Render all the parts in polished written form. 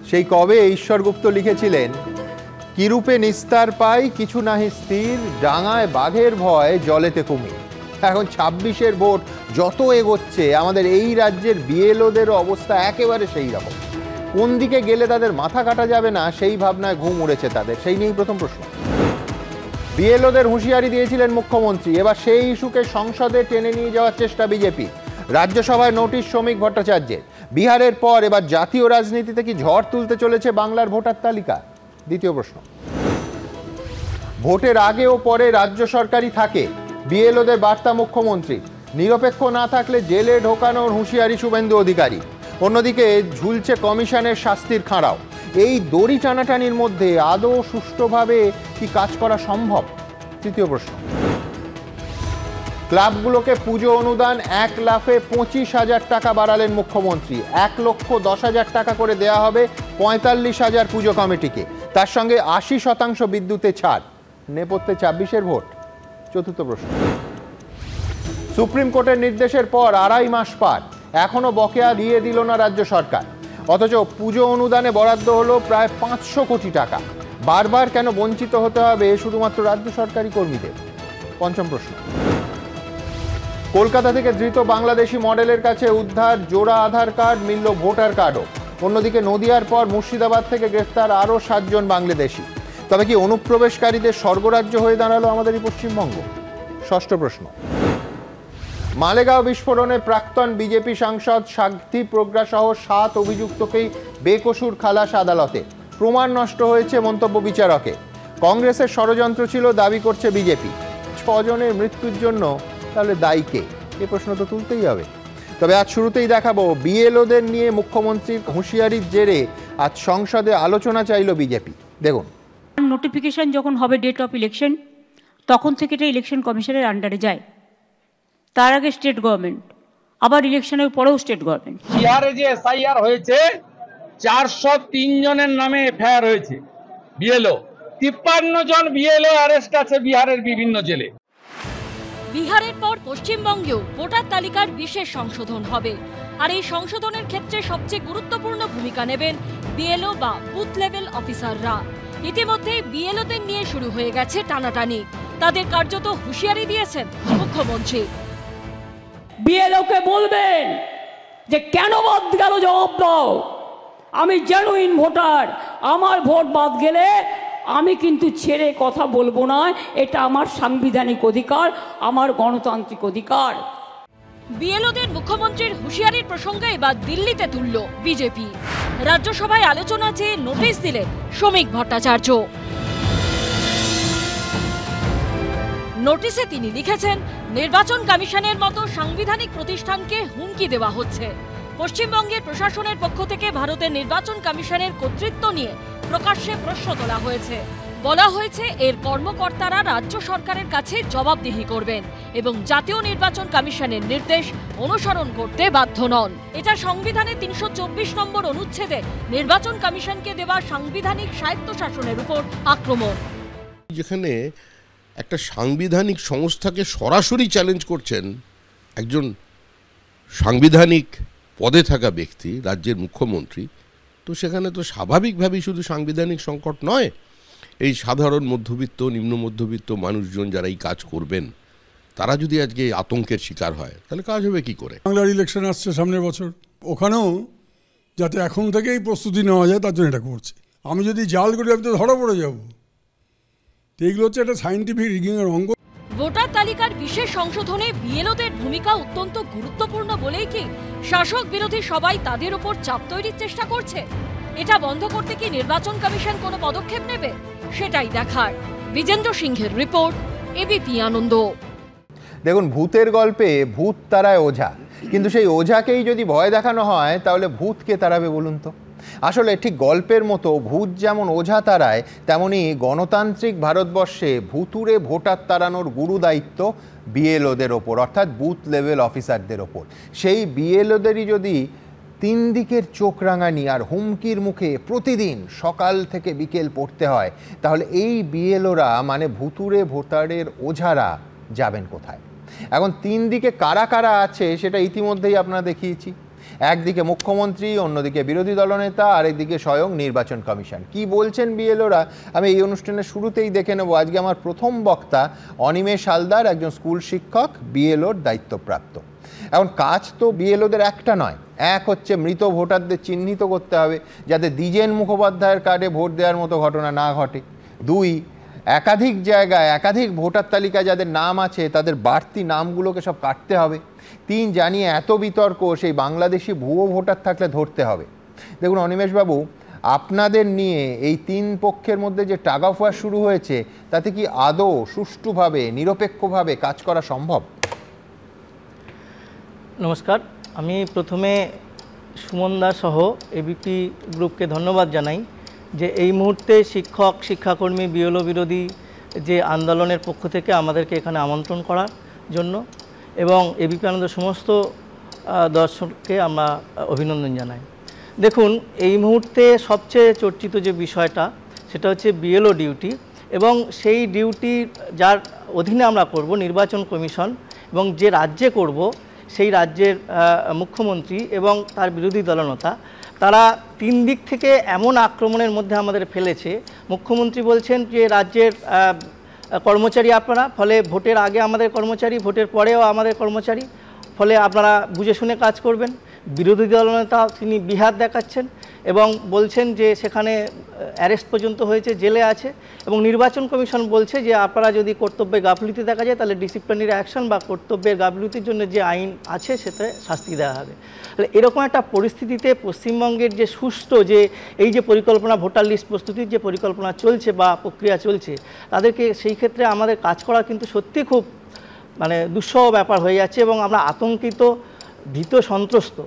সেই কবে ঈশ্বরগুপ্ত লিখেছিলেন, কিরূপে নিস্তার পাই কিছু নাহি স্থির, ডাঙায় বাঘের ভয় জলেতে কুমির। এখন ২৬-এর ভোট যত এগোচ্ছে আমাদের এই রাজ্যের বিএলওদের অবস্থা একেবারে সেই রকম। কোন দিকে গেলে তাদের মাথা কাটা যাবে না সেই ভাবনায় ঘুম উড়েছে তাদের। সেই নিয়েই প্রথম প্রশ্ন। বিএলওদের হুঁশিয়ারি দিয়েছিলেন মুখ্যমন্ত্রী, এবার সেই ইস্যুকে সংসদে টেনে নিয়ে যাওয়ার চেষ্টা বিজেপি। রাজ্যসভায় নোটিশ শ্রমিক ভট্টাচার্যের। বিহারের পর এবার জাতীয় রাজনীতিতে কি ঝড় তুলতে চলেছে বাংলার ভোটার তালিকা? দ্বিতীয় প্রশ্ন। ভোটের আগে ও পরে রাজ্য সরকারই থাকে, বিএলওদের বার্তা মুখ্যমন্ত্রী। নিরপেক্ষ না থাকলে জেলে ঢোকানোর হুঁশিয়ারি শুভেন্দু অধিকারী। অন্যদিকে ঝুলছে কমিশনের শাস্তির খাঁড়াও। এই দড়ি টানাটানির মধ্যে আদৌ সুষ্ঠুভাবে কি কাজ করা সম্ভব? তৃতীয় প্রশ্ন। ক্লাবগুলোকে পুজো অনুদান ১ লাফে ২৫,০০০ টাকা বাড়ালেন মুখ্যমন্ত্রী। ১,১০,০০০ টাকা করে দেয়া হবে ৪৫,০০০ পুজো কমিটিকে। তার সঙ্গে ৮০% বিদ্যুতে ছাড়। নেপথ্যে ২৬-এর ভোট। চতুর্থ প্রশ্ন। সুপ্রিম কোর্টের নির্দেশের পর ২.৫ মাস পার, এখনো বকেয়া দিয়ে দিল না রাজ্য সরকার। অথচ পুজো অনুদানে বরাদ্দ হলো প্রায় ৫০০ কোটি টাকা। বারবার কেন বঞ্চিত হতে হবে শুধুমাত্র রাজ্য সরকারি কর্মীদের? পঞ্চম প্রশ্ন। কলকাতা থেকে ধৃত বাংলাদেশি মডেলের কাছে উদ্ধার জোড়া আধার কার্ড, মিলল ভোটার কার্ডও। অন্যদিকে নদিয়ার পর মুর্শিদাবাদ থেকে গ্রেফতার আরও ৭ জন বাংলাদেশি। তবে কি অনুপ্রবেশকারীদের স্বর্গরাজ্য হয়ে দাঁড়ালো আমাদের এই পশ্চিমবঙ্গ? ষষ্ঠ প্রশ্ন। মালেগাঁও বিস্ফোরণে প্রাক্তন বিজেপি সাংসদ সাধ্বী প্রজ্ঞা সহ ৭ অভিযুক্তকেই বেকসুর খালাস আদালতে। প্রমাণ নষ্ট হয়েছে মন্তব্য বিচারকে। কংগ্রেসের ষড়যন্ত্র ছিল দাবি করছে বিজেপি। ৬ জনের মৃত্যুর জন্য তাহলে দায়ী কে? এ প্রশ্ন তো তুলতেই হবে। তবে আজ শুরুতেই দেখাবো বিএলওদের নিয়ে মুখ্যমন্ত্রীর হুঁশিয়ারির জেরে আজ সংসদে আলোচনা চাইল বিজেপি। দেখুন, নোটিফিকেশন যখন হবে ডেট অফ ইলেকশন, তখন থেকে এটা ইলেকশন কমিশনের আন্ডারে যায়। তার আগে স্টেট গভর্নমেন্ট, আবার ইলেকশনের পরেও স্টেট গভর্নমেন্ট। বিহারে যে এসআইআর হয়েছে ৪০৩ জনের নামে এফআইআর হয়েছে বিএলও। ৫৩ জন বিএলও অ্যারেস্ট আছে বিহারের বিভিন্ন জেলে। বিহারের পর পশ্চিমবঙ্গেও ভোটার তালিকার বিশেষ সংশোধন হবে। আর এই সংশোধনের ক্ষেত্রে সবচেয়ে গুরুত্বপূর্ণ ভূমিকা নেবেন বিএলও বা বুথ লেভেল অফিসাররা। ইতিমধ্যে বিএলওদের নিয়ে শুরু হয়ে গেছে টানাটানি। তাদের কার্যত হুঁশিয়ারি দিয়েছেন মুখ্যমন্ত্রী। বিএলওকে বলবেন যে কেন বাদ গেল জবাব দাও। আমি জেনুইন ভোটার, আমার ভোট বাদ গেলে আমি কিন্তু ছেড়ে কথা বলবো না। এটা আমার সাংবিধানিক অধিকার, আমার গণতান্ত্রিক অধিকার। বিএলওদের মুখ্যমন্ত্রীর হুঁশিয়ারির প্রসঙ্গে এবার দিল্লিতে তুলল বিজেপি। রাজ্যসভায় আলোচনা চেয়ে নোটিশ দিলেন শ্রমিক ভট্টাচার্য। নোটিশে তিনি লিখেছেন, নির্বাচন কমিশনের মতো সাংবিধানিক প্রতিষ্ঠানকে হুমকি দেওয়া হচ্ছে। পশ্চিমবঙ্গের প্রশাসনের পক্ষ থেকে ভারতের নির্বাচন কমিশনের কর্তৃত্ব নিয়ে প্রকাশ্যে প্রশ্ন তোলা হয়েছে। বলা হয়েছে এর কর্মকর্তারা রাজ্য সরকারের কাছে জবাবদিহি করবেন এবং জাতীয় নির্বাচন কমিশনের নির্দেশ অনুসরণ করতে বাধ্য নন। এটা সংবিধানের ৩২৪ নম্বর অনুচ্ছেদে নির্বাচন কমিশনকে দেওয়া সাংবিধানিক স্বায়ত্তশাসনের উপর আক্রমণ। যেখানে একটা সাংবিধানিক সংস্থাকে সরাসরি চ্যালেঞ্জ করছেন একজন সাংবিধানিক পদে থাকা ব্যক্তি, রাজ্যের মুখ্যমন্ত্রী, তো সেখানে তো স্বাভাবিকভাবেই শুধু সাংবিধানিক সংকট নয়, এই সাধারণ মধ্যবিত্ত নিম্ন মধ্যবিত্ত মানুষজন যারা এই কাজ করবেন তারা যদি আজকে আতঙ্কের শিকার হয় তাহলে কাজ হবে কি করে? বাংলার ইলেকশন আসছে সামনের বছর, ওখানেও যাতে এখন থেকেই প্রস্তুতি নেওয়া যায় তার জন্য এটা করছে। আমি যদি জাল করি আমি তো ধরা পড়ে যাব। এইগুলো হচ্ছে একটা সায়েন্টিফিক রিগিংয়ের অঙ্গ। ভোটার তালিকার বিশেষ সংশোধনে বিএলওদের ভূমিকা অত্যন্ত গুরুত্বপূর্ণ বলেই কি শাসক বিরোধী সবাই তাদের উপর চাপ তৈরির চেষ্টা করছে? এটা বন্ধ করতে কি নির্বাচন কমিশন কোনো পদক্ষেপ নেবে? সেটাই দেখার। বিজেন্দ্র সিংহের রিপোর্ট, এবিপি আনন্দ। দেখুন, ভূতের গল্পে ভূত তাড়ায় ওঝা, কিন্তু সেই ওঝাকেই যদি ভয় দেখানো হয় তাহলে ভূতকে তাড়াবে বলুন তো? আসলে ঠিক গল্পের মতো ভূত যেমন ওঝা তাড়ায়, তেমনি গণতান্ত্রিক ভারতবর্ষে ভুতুরে ভোটার তাড়ানোর গুরু দায়িত্ব বিএলওদের ওপর, অর্থাৎ বুথ লেভেল অফিসারদের ওপর। সেই বিএলওদেরই যদি 3 দিকের চোখ রাঙানি আর হুমকির মুখে প্রতিদিন সকাল থেকে বিকেল পড়তে হয়, তাহলে এই বিএলওরা মানে ভুতুরে ভোটারের ওঝারা যাবেন কোথায়? এখন 3 দিকে কারা কারা আছে সেটা ইতিমধ্যেই আপনারা দেখিয়েছি। একদিকে মুখ্যমন্ত্রী, অন্যদিকে বিরোধী দলনেতা, আরেকদিকে স্বয়ং নির্বাচন কমিশন। কি বলছেন বিএলওরা আমি এই অনুষ্ঠানের শুরুতেই দেখে নেব। আজকে আমার প্রথম বক্তা অনিমেষ হালদার, একজন স্কুল শিক্ষক, বিএলওর দায়িত্বপ্রাপ্ত। এখন কাজ তো বিএলওদের একটা নয়, এক হচ্ছে মৃত ভোটারদের চিহ্নিত করতে হবে যাতে দ্বিজেন মুখোপাধ্যায়ের কার্ডে ভোট দেওয়ার মতো ঘটনা না ঘটে। দুই, একাধিক জায়গায় একাধিক ভোটার তালিকায় যাদের নাম আছে তাদের বাড়তি নামগুলোকে সব কাটতে হবে। তিন, জানিয়ে এত বিতর্ক, সেই বাংলাদেশি ভুয়ো ভোটার থাকলে ধরতে হবে। দেখুন অনিমেষবাবু, আপনাদের নিয়ে এই তিন পক্ষের মধ্যে যে টাগ অফ ওয়ার শুরু হয়েছে তাতে কি আদৌ সুষ্ঠুভাবে নিরপেক্ষভাবে কাজ করা সম্ভব? নমস্কার, আমি প্রথমে সুমন দা সহ এবিপি গ্রুপকে ধন্যবাদ জানাই যে এই মুহূর্তে শিক্ষক, শিক্ষাকর্মী, বিএলও বিরোধী যে আন্দোলনের পক্ষ থেকে আমাদেরকে এখানে আমন্ত্রণ করার জন্য, এবং এবিপি আনন্দের সমস্ত দর্শককে আমরা অভিনন্দন জানাই। দেখুন, এই মুহূর্তে সবচেয়ে চর্চিত যে বিষয়টা সেটা হচ্ছে বিএলও ডিউটি, এবং সেই ডিউটি যার অধীনে আমরা করব নির্বাচন কমিশন, এবং যে রাজ্যে করব সেই রাজ্যের মুখ্যমন্ত্রী এবং তার বিরোধী দলনেতা, তারা তিন দিক থেকে এমন আক্রমণের মধ্যে আমাদের ফেলেছে। মুখ্যমন্ত্রী বলছেন যে রাজ্যের কর্মচারী আপনারা, ফলে ভোটের আগে আমাদের কর্মচারী, ভোটের পরেও আমাদের কর্মচারী, ফলে আপনারা বুঝে শুনে কাজ করবেন। বিরোধী দলনেতা তিনি বিহার দেখাচ্ছেন এবং বলছেন যে সেখানে অ্যারেস্ট পর্যন্ত হয়েছে, জেলে আছে, এবং নির্বাচন কমিশন বলছে যে আপনারা যদি কর্তব্যে গাফিলতি দেখা যায় তাহলে ডিসিপ্লিনারি অ্যাকশন বা কর্তব্যের গাফিলতির জন্য যে আইন আছে সেটা শাস্তি দেওয়া হবে। তাহলে এরকম একটা পরিস্থিতিতে পশ্চিমবঙ্গের যে সুষ্ঠু যে এই যে পরিকল্পনা, ভোটার লিস্ট প্রস্তুতির যে পরিকল্পনা চলছে বা প্রক্রিয়া চলছে, তাদেরকে সেই ক্ষেত্রে আমাদের কাজ করা কিন্তু সত্যি খুব দুঃসহ ব্যাপার হয়ে যাচ্ছে, এবং আমরা আতঙ্কিত, ভীত, সন্ত্রস্ত।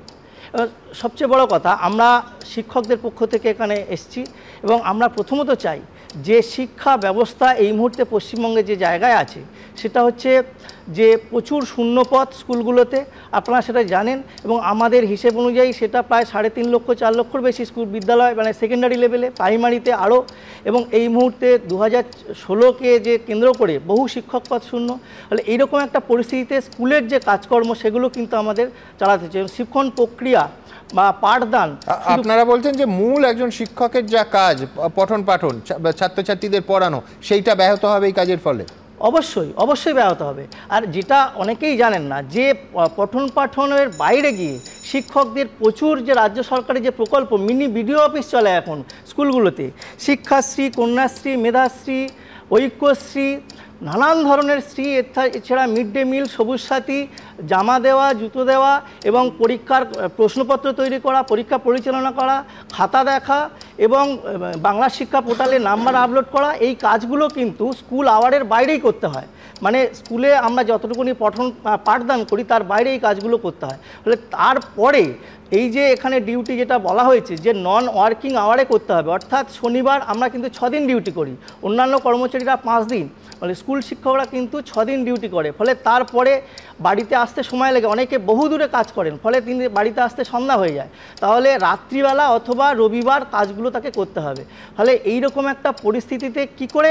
সবচেয়ে বড় কথা, আমরা শিক্ষকদের পক্ষ থেকে এখানে এসেছি এবং আমরা প্রথমত চাই যে শিক্ষা ব্যবস্থা এই মুহূর্তে পশ্চিমবঙ্গে যে জায়গায় আছে সেটা হচ্ছে যে প্রচুর শূন্যপদ স্কুলগুলোতে, আপনারা সেটা জানেন, এবং আমাদের হিসেব অনুযায়ী সেটা প্রায় 3.5 লক্ষ 4 লক্ষর বেশি স্কুল, বিদ্যালয় সেকেন্ডারি লেভেলে, প্রাইমারিতে আরও, এবং এই মুহূর্তে 2016কে যে কেন্দ্র করে বহু শিক্ষক পদ শূন্য। তাহলে এইরকম একটা পরিস্থিতিতে স্কুলের যে কাজকর্ম সেগুলো কিন্তু আমাদের চালাতে হচ্ছে। শিক্ষণ প্রক্রিয়া বা পাঠদান, আপনারা বলছেন যে মূল একজন শিক্ষকের যা কাজ, পঠন পাঠন, ছাত্রছাত্রীদের পড়ানো, সেইটা ব্যাহত হবে এই কাজের ফলে? অবশ্যই অবশ্যই ব্যাহত হবে। আর যেটা অনেকেই জানেন না, যে পঠন পাঠনের বাইরে গিয়ে শিক্ষকদের প্রচুর যে রাজ্য সরকারের যে প্রকল্প, মিনি বিডিও অফিস চলে এখন স্কুলগুলোতে, শিক্ষাশ্রী, কন্যাশ্রী, মেধাশ্রী, ঐক্যশ্রী, নানান ধরনের শ্রী, এছাড়া মিড ডে মিল, সবুজ সাথী, জামা দেওয়া, জুতো দেওয়া, এবং পরীক্ষার প্রশ্নপত্র তৈরি করা, পরীক্ষা পরিচালনা করা, খাতা দেখা, এবং বাংলা শিক্ষা পোর্টালে নাম্বার আপলোড করা, এই কাজগুলো কিন্তু স্কুল আওয়ারের বাইরেই করতে হয়। স্কুলে আমরা যতটুকুনি পাঠদান করি তার বাইরে এই কাজগুলো করতে হয়। ফলে তারপরে এই যে এখানে ডিউটি যেটা বলা হয়েছে যে নন ওয়ার্কিং আওয়ারে করতে হবে, অর্থাৎ শনিবার আমরা কিন্তু 6 দিন ডিউটি করি, অন্যান্য কর্মচারীরা 5 দিন, স্কুল শিক্ষকরা কিন্তু 6 দিন ডিউটি করে। ফলে তারপরে বাড়িতে আসতে সময় লাগে, অনেকে বহু দূরে কাজ করেন, ফলে তিনি বাড়িতে আসতে সন্ধ্যা হয়ে যায়, তাহলে রাত্রিবেলা অথবা রবিবার কাজগুলো তাকে করতে হবে। ফলে এইরকম একটা পরিস্থিতিতে কি করে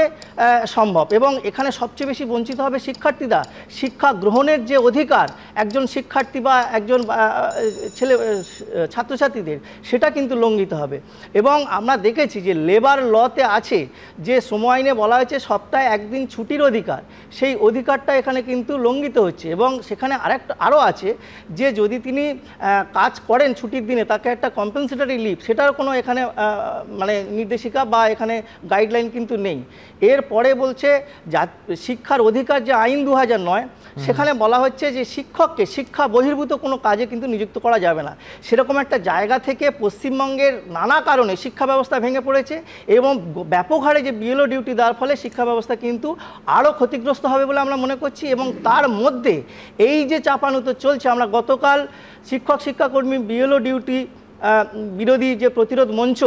সম্ভব? এবং এখানে সবচেয়ে বেশি বঞ্চিত হবে শিক্ষার্থীরা। শিক্ষা গ্রহণের যে অধিকার একজন শিক্ষার্থী বা একজন ছাত্রছাত্রীদের, সেটা কিন্তু লঙ্ঘিত হবে। এবং আমরা দেখেছি যে লেবার লতে আছে যে শ্রম আইনে বলা হয়েছে সপ্তাহে 1 দিন ছুটির অধিকার, সেই অধিকারটা এখানে কিন্তু লঙ্ঘিত হচ্ছে। এবং সেখানে আরও আছে যে যদি তিনি কাজ করেন ছুটির দিনে তাকে একটা কম্পেনসেটরি লিভ, সেটার কোনো এখানে নির্দেশিকা বা এখানে গাইডলাইন কিন্তু নেই। এরপরে বলছে শিক্ষার অধিকার যে আইন 2009, সেখানে বলা হচ্ছে যে শিক্ষককে শিক্ষা বহির্ভূত কোনো কাজে কিন্তু নিযুক্ত করা যাবে না। সেরকম একটা জায়গা থেকে পশ্চিমবঙ্গের নানা কারণে শিক্ষা ব্যবস্থা ভেঙে পড়েছে, এবং ব্যাপক হারে যে বিএলও ডিউটি দেওয়ার ফলে শিক্ষা ব্যবস্থা কিন্তু আরও ক্ষতিগ্রস্ত হবে বলে আমরা মনে করছি। এবং তার মধ্যে এই যে চাপানুতো চলছে, আমরা গতকাল শিক্ষক শিক্ষাকর্মী বিএলও ডিউটি বিরোধী যে প্রতিরোধ মঞ্চ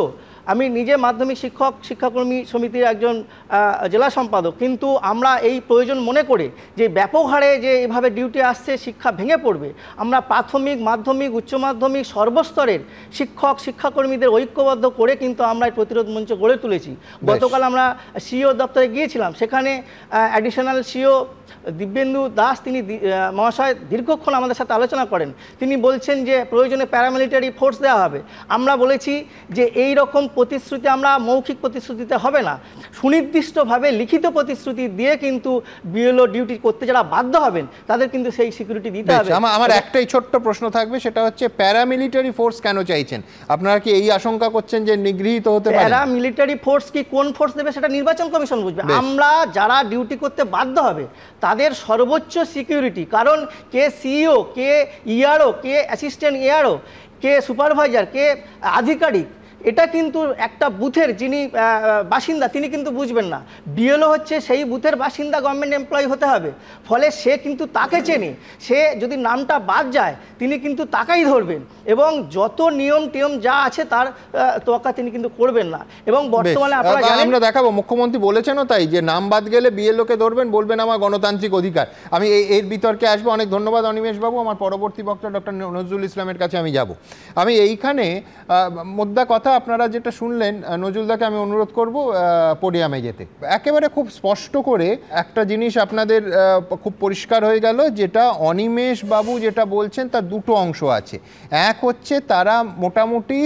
আমি নিজে মাধ্যমিক শিক্ষক শিক্ষাকর্মী সমিতির একজন জেলা সম্পাদক, কিন্তু আমরা এই প্রয়োজন মনে করে যে ব্যাপক হারে যে এভাবে ডিউটি আসছে, শিক্ষা ভেঙে পড়বে, আমরা প্রাথমিক, মাধ্যমিক, উচ্চ মাধ্যমিক সর্বস্তরের শিক্ষক শিক্ষাকর্মীদের ঐক্যবদ্ধ করে কিন্তু আমরা এই প্রতিরোধ মঞ্চ গড়ে তুলেছি। গতকাল আমরা সিইও দপ্তরে গিয়েছিলাম, সেখানে অ্যাডিশনাল সিইও দিব্যেন্দু দাস তিনি মহাশয় দীর্ঘক্ষণ আমাদের সাথে আলোচনা করেন। তিনি বলছেন যে প্রয়োজনে প্যারামিলিটারি ফোর্স দেওয়া হবে। আমরা বলেছি যে এই রকম প্রতিশ্রুতি আমরা মৌখিক প্রতিশ্রুতিতে হবে না, সুনির্দিষ্টভাবে লিখিত প্রতিশ্রুতি দিয়ে কিন্তু বিএলও ডিউটি করতে যারা বাধ্য হবেন তাদের কিন্তু সেই সিকিউরিটি দিতে হবে। আমার একটাই ছোট্ট প্রশ্ন থাকবে, সেটা হচ্ছে প্যারামিলিটারি ফোর্স কেন চাইছেন? আপনারা কি এই আশঙ্কা করছেন যে নিগৃহীত হতে পারে? প্যারামিলিটারি ফোর্স কি কোন ফোর্স দেবে সেটা নির্বাচন কমিশন বুঝবে। আমরা যারা ডিউটি করতে বাধ্য হবে তাদের সর্বোচ্চ সিকিউরিটি, কারণ কে সিইও, কে ইআরও, কে অ্যাসিস্ট্যান্ট ইআরও, কে সুপারভাইজার, কে আধিকারিক, এটা কিন্তু একটা বুথের যিনি বাসিন্দা তিনি কিন্তু বুঝবেন না। বিএলও হচ্ছে সেই বুথের বাসিন্দা, গভর্নমেন্ট এমপ্লয়ি হতে হবে, ফলে সে কিন্তু তাকে চেনে। সে যদি নামটা বাদ যায় তিনি কিন্তু তাকেই ধরবেন এবং যত নিয়ম টিয়ম যা আছে তার তোয়াক্কা তিনি কিন্তু করবেন না। এবং বর্তমানে আপনারা জানেন, আমরা দেখাবো মুখ্যমন্ত্রী বলেছেনও তাই, যে নাম বাদ গেলে বিএলওকে ধরবেন, বলবেন আমার গণতান্ত্রিক অধিকার। আমি এর বিতর্কে আসবো। অনেক ধন্যবাদ অনিমেষ বাবু। আমার পরবর্তী বক্তা ডক্টর নজরুল ইসলামের কাছে আমি যাব। আমি এইখানে মোদ্দা কথা আপনারা যেটা শুনলেন, নজরুলদাকে আমি অনুরোধ করব পোডিয়ামে যেতে। একেবারে খুব স্পষ্ট করে একটা জিনিস আপনাদের খুব পরিষ্কার হয়ে গেল, যেটা অনিমেষ বাবু যেটা বলছেন তার দুটো অংশ আছে। এক হচ্ছে তারা মোটামুটি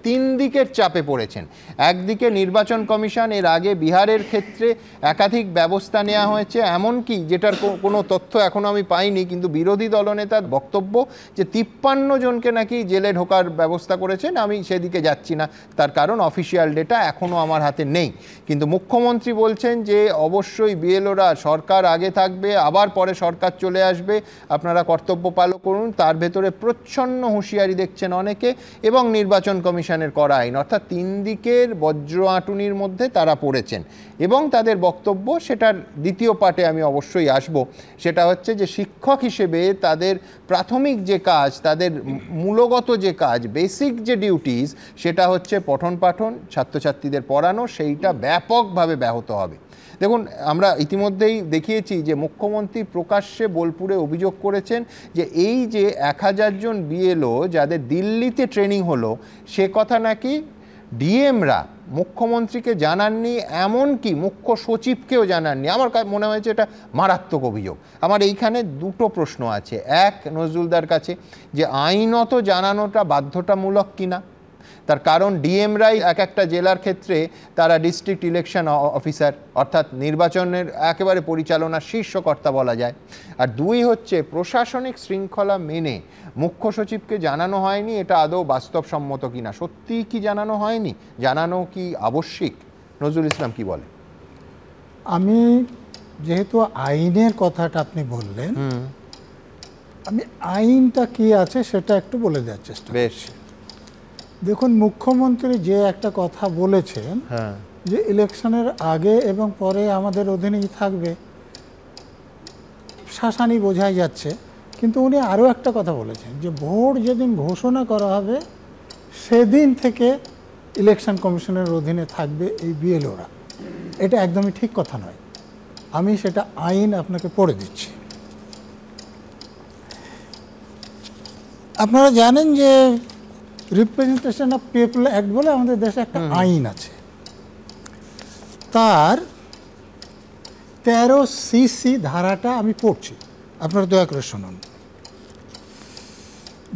তিন দিকের চাপে পড়েছেন। একদিকে নির্বাচন কমিশন, এর আগে বিহারের ক্ষেত্রে একাধিক ব্যবস্থা নেওয়া হয়েছে, এমনকি যেটার কোনো তথ্য এখনও আমি পাইনি, কিন্তু বিরোধী দলনেতার বক্তব্য যে 53 জনকে নাকি জেলে ঢোকার ব্যবস্থা করেছেন। আমি সেদিকে যাচ্ছি না, তার কারণ অফিসিয়াল ডেটা এখনও আমার হাতে নেই। কিন্তু মুখ্যমন্ত্রী বলছেন যে অবশ্যই বিএলওরা সরকার আগে থাকবে, আবার পরে সরকার চলে আসবে, আপনারা কর্তব্য পালন করুন। তার ভেতরে প্রচ্ছন্ন হুঁশিয়ারি দেখছেন অনেকে, এবং নির্বাচন কমিশনের করা আইন, অর্থাৎ তিন দিকের বজ্র আঁটুনির মধ্যে তারা পড়েছেন। এবং তাদের বক্তব্য, সেটার দ্বিতীয় পার্টে আমি অবশ্যই আসব, সেটা হচ্ছে যে শিক্ষক হিসেবে তাদের প্রাথমিক যে কাজ, তাদের মূলগত যে কাজ, বেসিক যে ডিউটিস, সেটা হচ্ছে পঠন পাঠন, ছাত্রছাত্রীদের পড়ানো, সেইটা ব্যাপকভাবে ব্যাহত হবে। দেখুন, আমরা ইতিমধ্যেই দেখিয়েছি যে মুখ্যমন্ত্রী প্রকাশ্যে বোলপুরে অভিযোগ করেছেন যে এই যে 1000 জন বিএলও যাদের দিল্লিতে ট্রেনিং হলো, সে কথা নাকি ডিএমরা মুখ্যমন্ত্রীকে জানাননি, এমনকি মুখ্য সচিবকেও জানাননি। আমার মনে হয়েছে এটা মারাত্মক অভিযোগ। আমার এইখানে দুটো প্রশ্ন আছে। এক, নজরুলদার কাছে, যে আইনত জানানোটা বাধ্যতামূলক কিনা, তার কারণ ডিএমরাই এক একটা জেলার ক্ষেত্রে তারা ডিস্ট্রিক্ট ইলেকশন অফিসার, অর্থাৎ নির্বাচনের একেবারে পরিচালনার শীর্ষকর্তা বলা যায়। আর দুই হচ্ছে, প্রশাসনিক শৃঙ্খলা মেনে মুখ্য সচিবকে জানানো হয়নি, এটা আদৌ বাস্তবসম্মত কিনা, সত্যিই কি জানানো হয়নি, জানানো কি আবশ্যিক? নজরুল ইসলাম কি বলে? আমি যেহেতু আইনের কথাটা আপনি বললেন, আমি আইনটা কি আছে সেটা একটু বলে দেওয়ার চেষ্টা করছি। দেখুন, মুখ্যমন্ত্রী যে একটা কথা বলেছেন যে ইলেকশনের আগে এবং পরে আমাদের অধীনেই থাকবে, শাসানি বোঝাই যাচ্ছে। কিন্তু উনি আরও একটা কথা বলেছেন যে ভোট যেদিন ঘোষণা করা হবে সেদিন থেকে ইলেকশন কমিশনের অধীনে থাকবে এই বিএলওরা। এটা একদমই ঠিক কথা নয়। আমি সেটা আইন আপনাকে পড়ে দিচ্ছি। আপনারা জানেন যে রিপ্রেজেন্টেশন অফ পিপল অ্যাক্ট বলে আমাদের দেশে একটা আইন আছে, তার 13cc ধারাটা আমি পড়ছি, আপনারা দয়া করে শুনুন।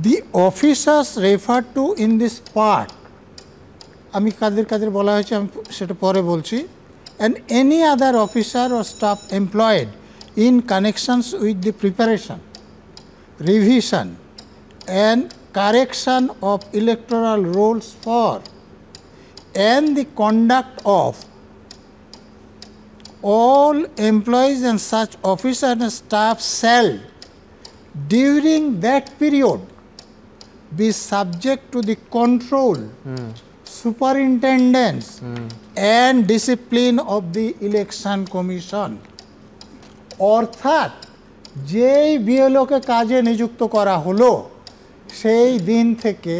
The officers refer to in this part, আমি কাদের কাদের বলা হয়েছে আমি সেটা পরে বলছি, and any other officer or staff employed in connections with the preparation, revision and correction of electoral rolls for and the conduct of all employees and such officers and staff shall during that period be subject to the control, superintendence and discipline of the election commission. অর্থাৎ যেই বিএলওকে কাজে নিযুক্ত করা হলো সেই দিন থেকে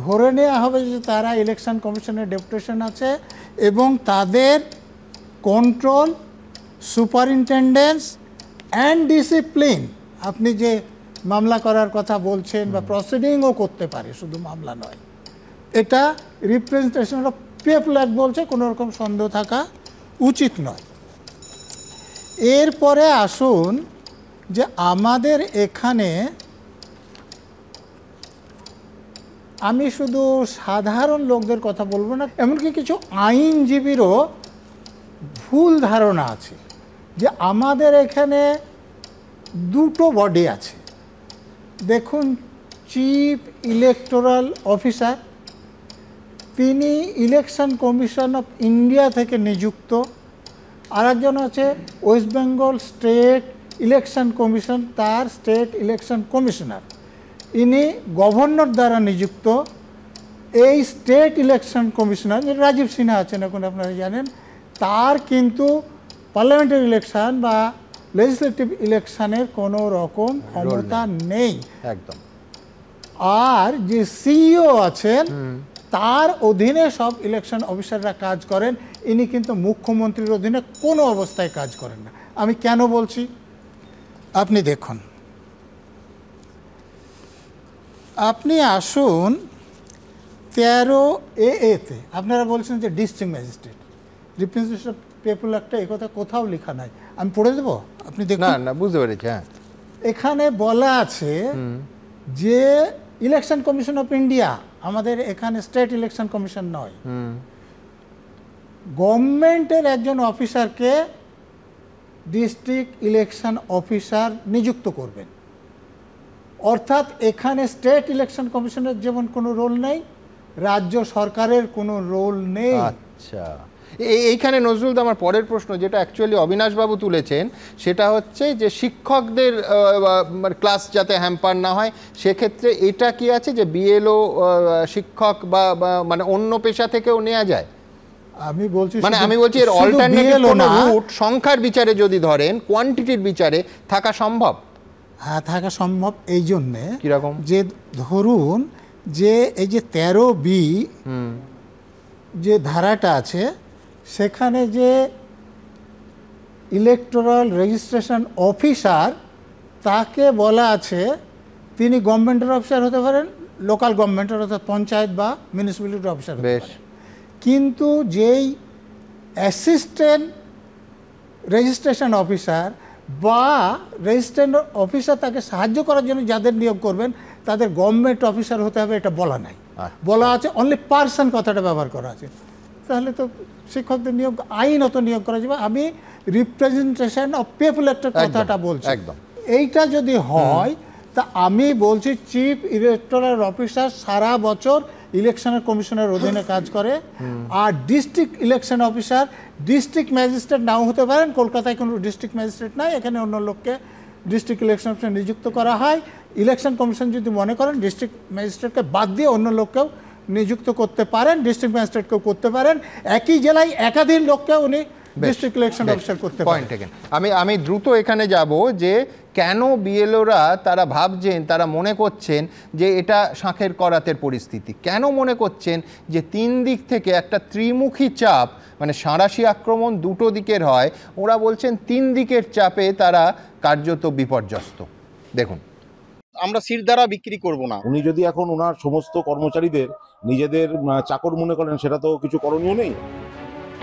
ধরে নেওয়া হবে যে তারা ইলেকশন কমিশনের ডেপুটেশন আছে এবং তাদের কন্ট্রোল, সুপারিনটেন্ডেন্স অ্যান্ড ডিসিপ্লিন, আপনি যে মামলা করার কথা বলছেন বা প্রসিডিংও করতে পারে, শুধু মামলা নয়, এটা রিপ্রেজেন্টেশন অফ পিপল অ্যাক্ট বলছে, কোনো রকম সন্দেহ থাকা উচিত নয়। এরপরে আসুন যে আমাদের এখানে আমি শুধু সাধারণ লোকদের কথা বলবো না, এমনকি কিছু আইনজীবীরও ভুল ধারণা আছে যে আমাদের এখানে দুটো বডি আছে। দেখুন, চিফ ইলেকটোরাল অফিসার, তিনি ইলেকশন কমিশন অফ ইন্ডিয়া থেকে নিযুক্ত, আর একজন আছে West Bengal state election commission, তার স্টেট ইলেকশন কমিশনার, ইনি গভর্নর দ্বারা নিযুক্ত। এই স্টেট ইলেকশন কমিশনার যে রাজীব সিনহা আছেন, এখন আপনারা জানেন, তার কিন্তু পার্লামেন্টারি ইলেকশন বা লেজিসলেটিভ ইলেকশনের কোনো রকম ক্ষমতা নেই একদম। আর যে সিইও আছেন তার অধীনে সব ইলেকশন অফিসাররা কাজ করেন, ইনি কিন্তু মুখ্যমন্ত্রীর অধীনে কোনো অবস্থায় কাজ করেন না। আমি কেন বলছি আপনি দেখুন, আপনি আসুন 13A-তে আপনারা বলছেন যে district magistrate, representation of people একটা একথা কোথাও লেখা নাই, আমি পড়ে দেবো, আপনি দেখুন। না না, বুঝতে পেরেছি। হ্যাঁ, এখানে বলা আছে যে ইলেকশন কমিশন অফ ইন্ডিয়া, আমাদের এখানে স্টেট ইলেকশন কমিশন নয়, গভর্নমেন্টের একজন অফিসারকে ডিস্ট্রিক্ট ইলেকশন অফিসার নিযুক্ত করবেন। অর্থাৎ এখানে স্টেট ইলেকশন কমিশনের যেমন কোনো রোল নেই, রাজ্য সরকারের কোনো রোল নেই। আচ্ছা, এইখানে নজরুল, আমার পরের প্রশ্ন যেটা অ্যাকচুয়ালি অবিনাশবাবু তুলেছেন, সেটা হচ্ছে যে শিক্ষকদের ক্লাস যাতে হ্যাম্পার না হয়, সেক্ষেত্রে এটা কি আছে যে বিএলও শিক্ষক বা মানে অন্য পেশা থেকেও নেওয়া যায়? আমি বলছি, মানে আমি বলছি এর অল্টারনেটিভ কোনো রুট সংখ্যার বিচারে যদি ধরেন, কোয়ান্টিটির বিচারে থাকা সম্ভব? হ্যাঁ, থাকা সম্ভব। এই জন্যে কিরকম, যে ধরুন যে এই যে 13B যে ধারাটা আছে, সেখানে যে ইলেকটোরাল রেজিস্ট্রেশন অফিসার, তাকে বলা আছে তিনি গভর্নমেন্টের অফিসার হতে পারেন, লোকাল গভর্নমেন্টের অর্থাৎ পঞ্চায়েত বা মিউনিসিপ্যালিটি অফিসার হতে পারেন। কিন্তু যেই অ্যাসিস্ট্যান্ট রেজিস্ট্রেশন অফিসার বা রেজিস্ট্রেশন অফিসার তাকে সাহায্য করার জন্য যাদের নিয়োগ করবেন, তাদের গভর্নমেন্ট অফিসার হতে হবে, এটা বলা নাই। বলা আছে অনলি পার্সন, কথাটা ব্যবহার করা আছে। তাহলে তো শিক্ষকদের নিয়োগ আইনত নিয়োগ করা যাবে। আমি রিপ্রেজেন্টেশন অফ পিপল একটা কথাটা বলছি, এইটা যদি হয় তা আমি বলছি চিফ ইলেকটোরাল অফিসার সারা বছর ইলেকশনের কমিশনের অধীনে কাজ করে। আর district election officer district magistrate নাও হতে পারেন, কলকাতায় কোনো ডিস্ট্রিক্ট ম্যাজিস্ট্রেট নাই, এখানে অন্য লোককে ডিস্ট্রিক্ট ইলেকশন অফিসার নিযুক্ত করা হয়। ইলেকশন কমিশন যদি মনে করেন ডিস্ট্রিক্ট ম্যাজিস্ট্রেটকে বাদ দিয়ে অন্য লোককেও নিযুক্ত করতে পারেন, ডিস্ট্রিক্ট ম্যাজিস্ট্রেটকেও করতে পারেন, একই জেলায় একাধিক লোককে উনি ডিস্ট্রিক্ট ইলেকশন অফিসার করতে পারেন। আমি দ্রুত এখানে যাব যে কেন বিএলওরা তারা ভাবছেন, তারা মনে করছেন যে এটা শাঁখের করাতের পরিস্থিতি, কেন মনে করছেন যে তিন দিক থেকে একটা ত্রিমুখী চাপ, মানে সাঁড়াশি আক্রমণ দুটো দিকের হয়, ওরা বলছেন তিন দিকের চাপে তারা কার্যত বিপর্যস্ত। দেখুন, আমরা সিট দ্বারা বিক্রি করব না। উনি যদি এখন ওনার সমস্ত কর্মচারীদের নিজেদের চাকর মনে করেন, সেটা তো কিছু করণীয় নেই।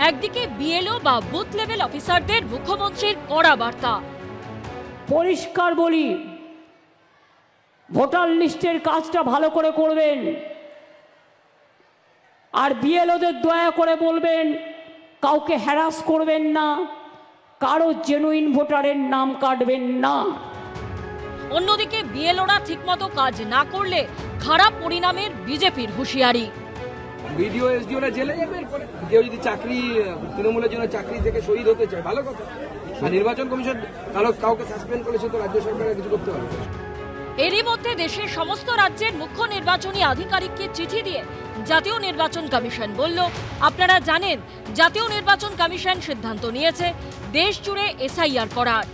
একদিকে বিএলও বা বুথ লেভেল অফিসারদের মুখ্যমন্ত্রীর কড়া বার্তা, পরিষ্কার বলি, ভোটার লিস্টের কাজটা ভালো করে করবেন, আর বিএলওদের দয়া করে বলবেন কাউকে হ্যারাস করবেন না, কারো জেনুইন ভোটারের নাম কাটবেন না। অন্যদিকে বিএলওরা ঠিকমতো কাজ না করলে খারাপ পরিণামের বিজেপির হুঁশিয়ারি। বিডিও এসডিওরা জেলে যাবে, এরপরে কেউ যদি চাকরি তৃণমূলের জন্য চাকরি থেকে শহীদ হতে চায়, ভালো কথা। আর নির্বাচন কমিশন কাউকে সাসপেন্ড করেছে, তো রাজ্য সরকারের কিছু করতে হবে। এরই মধ্যে দেশের সমস্ত রাজ্যের মুখ্য নির্বাচনী আধিকারিককে চিঠি দিয়ে জাতীয় নির্বাচন কমিশন বলল, আপনারা জানেন জাতীয় নির্বাচন কমিশন সিদ্ধান্ত নিয়েছে দেশ জুড়ে এসআইআর করার।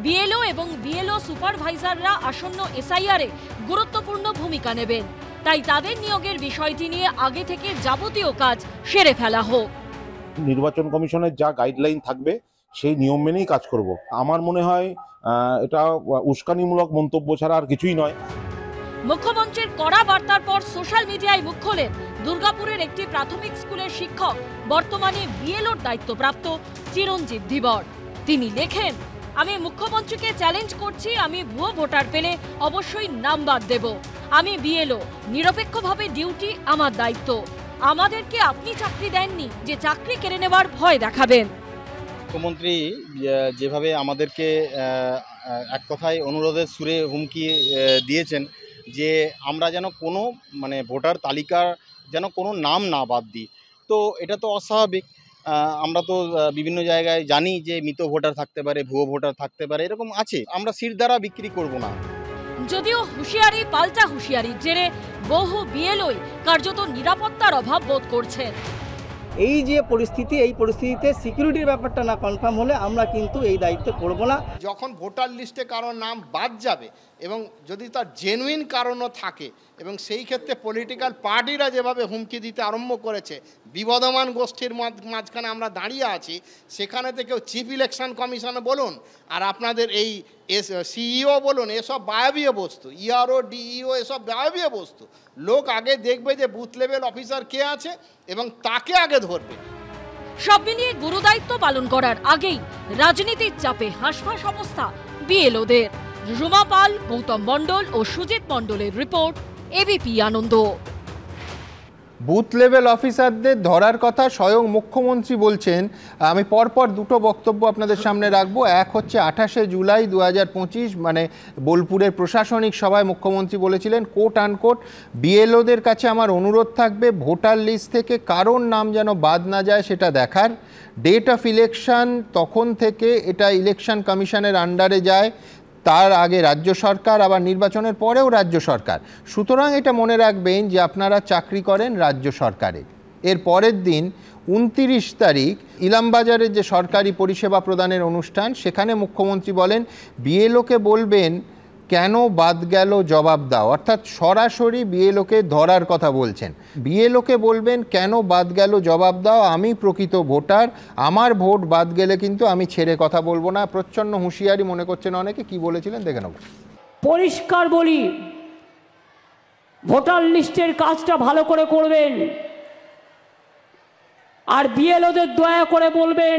বিএলও এবং বিএলও সুপারভাইজাররা আসন্ন এসআইআরে গুরুত্বপূর্ণ ভূমিকা নেবেন। তাই তাদের নিয়োগের বিষয়টি নিয়ে আগে থেকে যাবতীয় কাজ সেরে ফেলা হোক। নির্বাচন কমিশনের যা গাইডলাইন থাকবে সেই নিয়ম মেনেই কাজ করব। আমার মনে হয় এটা উস্কানিমূলক মন্তব্য ছাড়া আর কিছুই নয়। মুখ্যমন্ত্রীর কড়া বার্তার পর সোশ্যাল মিডিয়ায় মুখ খোলেন দুর্গাপুরের একটি প্রাথমিক স্কুলের শিক্ষক, বর্তমানে বিএলওর দায়িত্বপ্রাপ্ত চিরঞ্জিত ধীবর। তিনি লেখেন, আমি মুখ্যমন্ত্রীকে চ্যালেঞ্জ করছি, আমি ভুয়ো ভোটার পেলে অবশ্যই নাম বাদ দেব। আমি বিএলও, নিরপেক্ষভাবে ডিউটি আমার দায়িত্ব। আমাদেরকে আপনি চাকরি দেননি যে চাকরি কেড়ে নেবার ভয় দেখাবেন। মুখ্যমন্ত্রী যেভাবে আমাদেরকে এক কথায় অনুরোধের সুরে হুমকি দিয়েছেন যে আমরা যেন কোনো ভোটার তালিকার যেন কোনো নাম না বাদ দিই, তো এটা তো অস্বাভাবিক। আমরা তো বিভিন্ন জায়গায় জানি যে মৃত ভোটার থাকতে পারে, ভুয়ো ভোটার থাকতে পারে, এরকম আছে। আমরা সিট দ্বারা বিক্রি করব না। যদিও হুঁশিয়ারি পাল্টা হুঁশিয়ারির জেরে বহু বিএলওই কার্যত নিরাপত্তার অভাব বোধ করছেন। এই যে পরিস্থিতি, এই পরিস্থিতিতে সিকিউরিটির ব্যাপারটা না কনফার্ম হলে আমরা কিন্তু এই দায়িত্ব করব না। যখন ভোটার লিস্টে কারোর নাম বাদ যাবে এবং যদি তার জেনুইন কারণও থাকে, এবং সেই ক্ষেত্রে পলিটিক্যাল পার্টিরা যেভাবে হুমকি দিতে আরম্ভ করেছে, বিবদমান গোষ্ঠীর মাঝখানে আমরা দাঁড়িয়ে আছি, সেখানে থেকেও চিফ ইলেকশন কমিশনে বলুন আর আপনাদের এই সিইও বলুন, এসব বায়বীয় বস্তু, ইআরও ডিইও এসব বায়বীয় বস্তু। লোক আগে দেখবে যে বুথ লেভেল অফিসার কে আছে এবং তাকে আগে ধরবে। সব মিলিয়ে গুরুদায়িত্ব পালন করার আগেই রাজনীতির চাপে হাঁসফাঁস অবস্থা বিএলওদের। রুমা পাল, গৌতম মণ্ডল ও সুজিত মণ্ডলের রিপোর্ট, এবিপি আনন্দ। বুথ লেভেল অফিসারদের ধরার কথা স্বয়ং মুখ্যমন্ত্রী বলছেন। আমি পরপর দুটো বক্তব্য আপনাদের সামনে রাখবো। এক হচ্ছে 28শে জুলাই 2025 বোলপুরের প্রশাসনিক সভায় মুখ্যমন্ত্রী বলেছিলেন, কোট আনকোট, বিএলওদের কাছে আমার অনুরোধ থাকবে ভোটার লিস্ট থেকে কারোর নাম যেন বাদ না যায় সেটা দেখার। ডেট অফ ইলেকশন তখন থেকে এটা ইলেকশন কমিশনের আন্ডারে যায়, তার আগে রাজ্য সরকার, আবার নির্বাচনের পরেও রাজ্য সরকার। সুতরাং এটা মনে রাখবেন যে আপনারা চাকরি করেন রাজ্য সরকারে। এর পরের দিন 29 তারিখ ইলামবাজারের যে সরকারি পরিষেবা প্রদানের অনুষ্ঠান, সেখানে মুখ্যমন্ত্রী বলেন বিএলওকে বলবেন কেন বাদ গেল জবাব দাও, অর্থাৎ সরাসরি বিএলওকে ধরার কথা বলছেন। বিএলওকে বলবেন কেন বাদ গেল জবাব দাও, আমি প্রকৃত ভোটার, আমার ভোট বাদ গেলে কিন্তু আমি ছেড়ে কথা বলবো না। প্রচ্ছন্ন হুঁশিয়ারি মনে করছেন অনেকে। কি বলেছিলেন দেখে নেব। পরিষ্কার বলি, ভোটার লিস্টের কাজটা ভালো করে করবেন, আর বিএলওদের দয়া করে বলবেন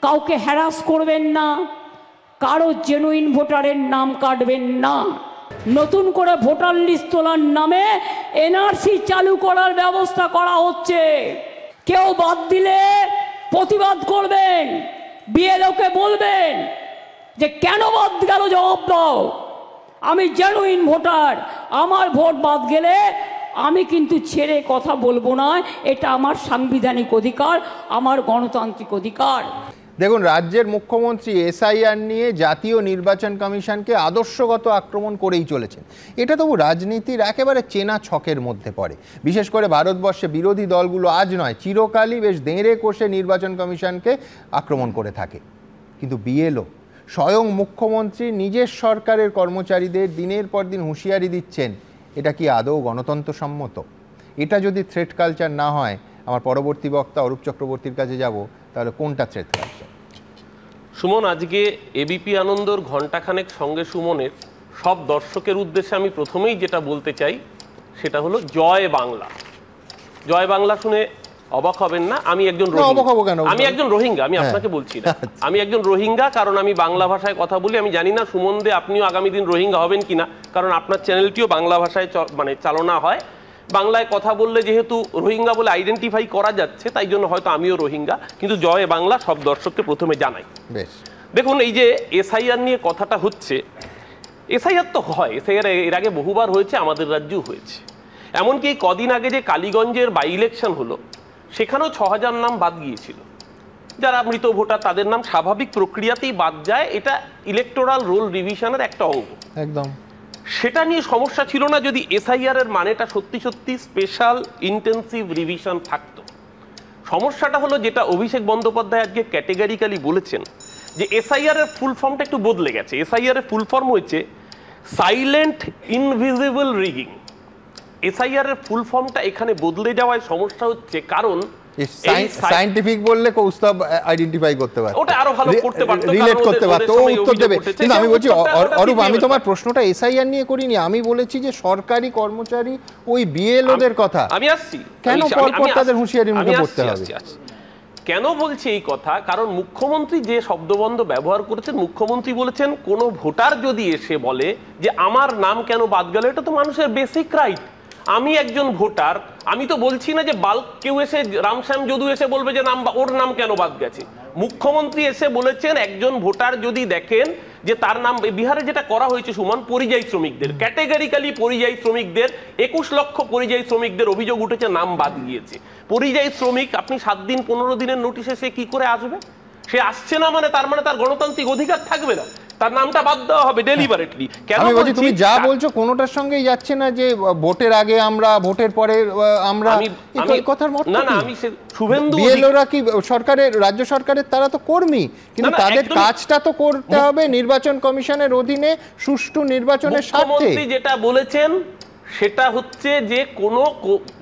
কাউকে হ্যারাস করবেন না, কারো জেনুইন ভোটারের নাম কাটবেন না। নতুন করে ভোটার লিস্ট তোলার নামে এনআরসি চালু করার ব্যবস্থা করা হচ্ছে। কেউ বাদ দিলে প্রতিবাদ করবেন, বিএলওকে বলবেন যে কেন বাদ গেল জবাব দাও। আমি জেনুইন ভোটার, আমার ভোট বাদ গেলে আমি কিন্তু ছেড়ে কথা বলবো না। এটা আমার সাংবিধানিক অধিকার, আমার গণতান্ত্রিক অধিকার। দেখুন, রাজ্যের মুখ্যমন্ত্রী এসআইআর নিয়ে জাতীয় নির্বাচন কমিশনকে আদর্শগত আক্রমণ করেই চলেছেন। এটা তবু রাজনীতির একেবারে চেনা ছকের মধ্যে পড়ে। বিশেষ করে ভারতবর্ষে বিরোধী দলগুলো আজ নয়, চিরকালই বেশ দেঁড়ে কষে নির্বাচন কমিশনকে আক্রমণ করে থাকে। কিন্তু বিএলও স্বয়ং মুখ্যমন্ত্রী নিজের সরকারের কর্মচারীদের দিনের পর দিন হুঁশিয়ারি দিচ্ছেন, এটা কি আদৌ গণতন্ত্রসম্মত? এটা যদি থ্রেট কালচার না হয়, আমার পরবর্তী বক্তা অরূপ চক্রবর্তীর কাছে যাব, তাহলে কোনটা থ্রেট কালচার? সুমন, আজকে এবিপি আনন্দর ঘণ্টাখানেক সঙ্গে সুমনের সব দর্শকের উদ্দেশ্যে আমি প্রথমেই যেটা বলতে চাই সেটা হলো জয় বাংলা। জয় বাংলা শুনে অবাক হবেন না। আমি একজন রোহিঙ্গা, আমি আপনাকে বলছি না, আমি একজন রোহিঙ্গা, কারণ আমি বাংলা ভাষায় কথা বলি। আমি জানি না সুমন দে আপনিও আগামী দিন রোহিঙ্গা হবেন কিনা, কারণ আপনার চ্যানেলটিও বাংলা ভাষায় চালনা হয়। বাংলায় কথা বললে যেহেতু রোহিঙ্গা বলে আইডেন্টিফাই করা যাচ্ছে, তাই জন্য হয়তো আমিও রোহিঙ্গা। কিন্তু জয় বাংলা সব দর্শককে প্রথমে জানাই। দেখুন, এই যে এসআইআর নিয়ে কথাটা হচ্ছে, এসআইআর তো হয়, এসআইআর এর আগে বহুবার হয়েছে, আমাদের রাজ্যেও হয়েছে। এমনকি কদিন আগে যে কালীগঞ্জের বাই ইলেকশন হলো, সেখানেও 6000 নাম বাদ গিয়েছিল। যারা মৃত ভোটার তাদের নাম স্বাভাবিক প্রক্রিয়াতেই বাদ যায়, এটা ইলেকটোরাল রোল রিভিশনের একটা অঙ্গ। একদম সেটা নিয়ে সমস্যা ছিল না যদি এসআইআর এর মানেটা সত্যি সত্যি স্পেশাল ইন্টেন্সিভ রিভিশন থাকতো। সমস্যাটা হলো যেটা অভিষেক বন্দ্যোপাধ্যায় আজকে ক্যাটেগরিক্যালি বলেছেন, যে এসআইআর এর ফুল ফর্মটা একটু বদলে গেছে। এসআইআর এর ফুল ফর্ম হচ্ছে সাইলেন্ট ইনভিজিবল রিগিং। এসআইআর এর ফুল ফর্মটা এখানে বদলে যাওয়ায় সমস্যা হচ্ছে, কারণ সায়েন্টিফিক বললে কৌস্তব আইডেন্টিফাই করতে পারতো, ওটা আরো ভালো করতে পারতো, রিলেট করতে পারতো, ও উত্তর দেবে। কিন্তু আমি বলছি অরূপ, আমি তোমার প্রশ্নটা এসআইআর নিয়ে করিনি, আমি বলেছি যে সরকারি কর্মচারী ওই বিএলওদের কথা, আমি আসছি কেন পরপর তাদের হুঁশিয়ারির মুখে পড়তে হবে? কেন বলছি এই কথা, কারণ মুখ্যমন্ত্রী যে শব্দবন্ধ ব্যবহার করেছেন, মুখ্যমন্ত্রী বলেছেন কোনো ভোটার যদি এসে বলে যে আমার নাম কেন বাদ গেল, এটা তো মানুষের বেসিক রাইট। আমি একজন ভোটার, আমি তো বলছি না যে বাল্ক কেউ এসে রামশ্যাম যদু এসে বলবে যে ওর নাম কেন বাদ গেছে। মুখ্যমন্ত্রী এসে বলেছেন একজন ভোটার যদি দেখেন যে তার নাম, বিহারে যেটা করা হয়েছে সুমন, পরিযায়ী শ্রমিকদের ক্যাটেগরিক্যালি পরিযায়ী শ্রমিকদের 21 লক্ষ পরিযায়ী শ্রমিকদের অভিযোগ উঠেছে নাম বাদ গিয়েছে। পরিযায়ী শ্রমিক আপনি 7 দিন 15 দিনের নোটিশে সে কি করে আসবে? সে আসছে না মানে তার গণতান্ত্রিক অধিকার থাকবে না, তার নামটা বাদ দেওয়া হবে ডেলিভারেটলি। কেন বলছি তুমি যা বলছো কোনোটার সঙ্গেই যাচ্ছে না যে ভোটের আগে আমরা, ভোটের পরে আমরা, এই কথার মত না না, আমি শুভেন্দু বিএলওরা কি সরকারের, রাজ্য সরকারের তারা তো কর্মী, কিন্তু তাদের কাজটা তো করতে হবে নির্বাচন কমিশনের অধীনে সুষ্ঠু নির্বাচনের স্বার্থে। মুখ্যমন্ত্রী যেটা বলেছেন সেটা হচ্ছে যে কোনো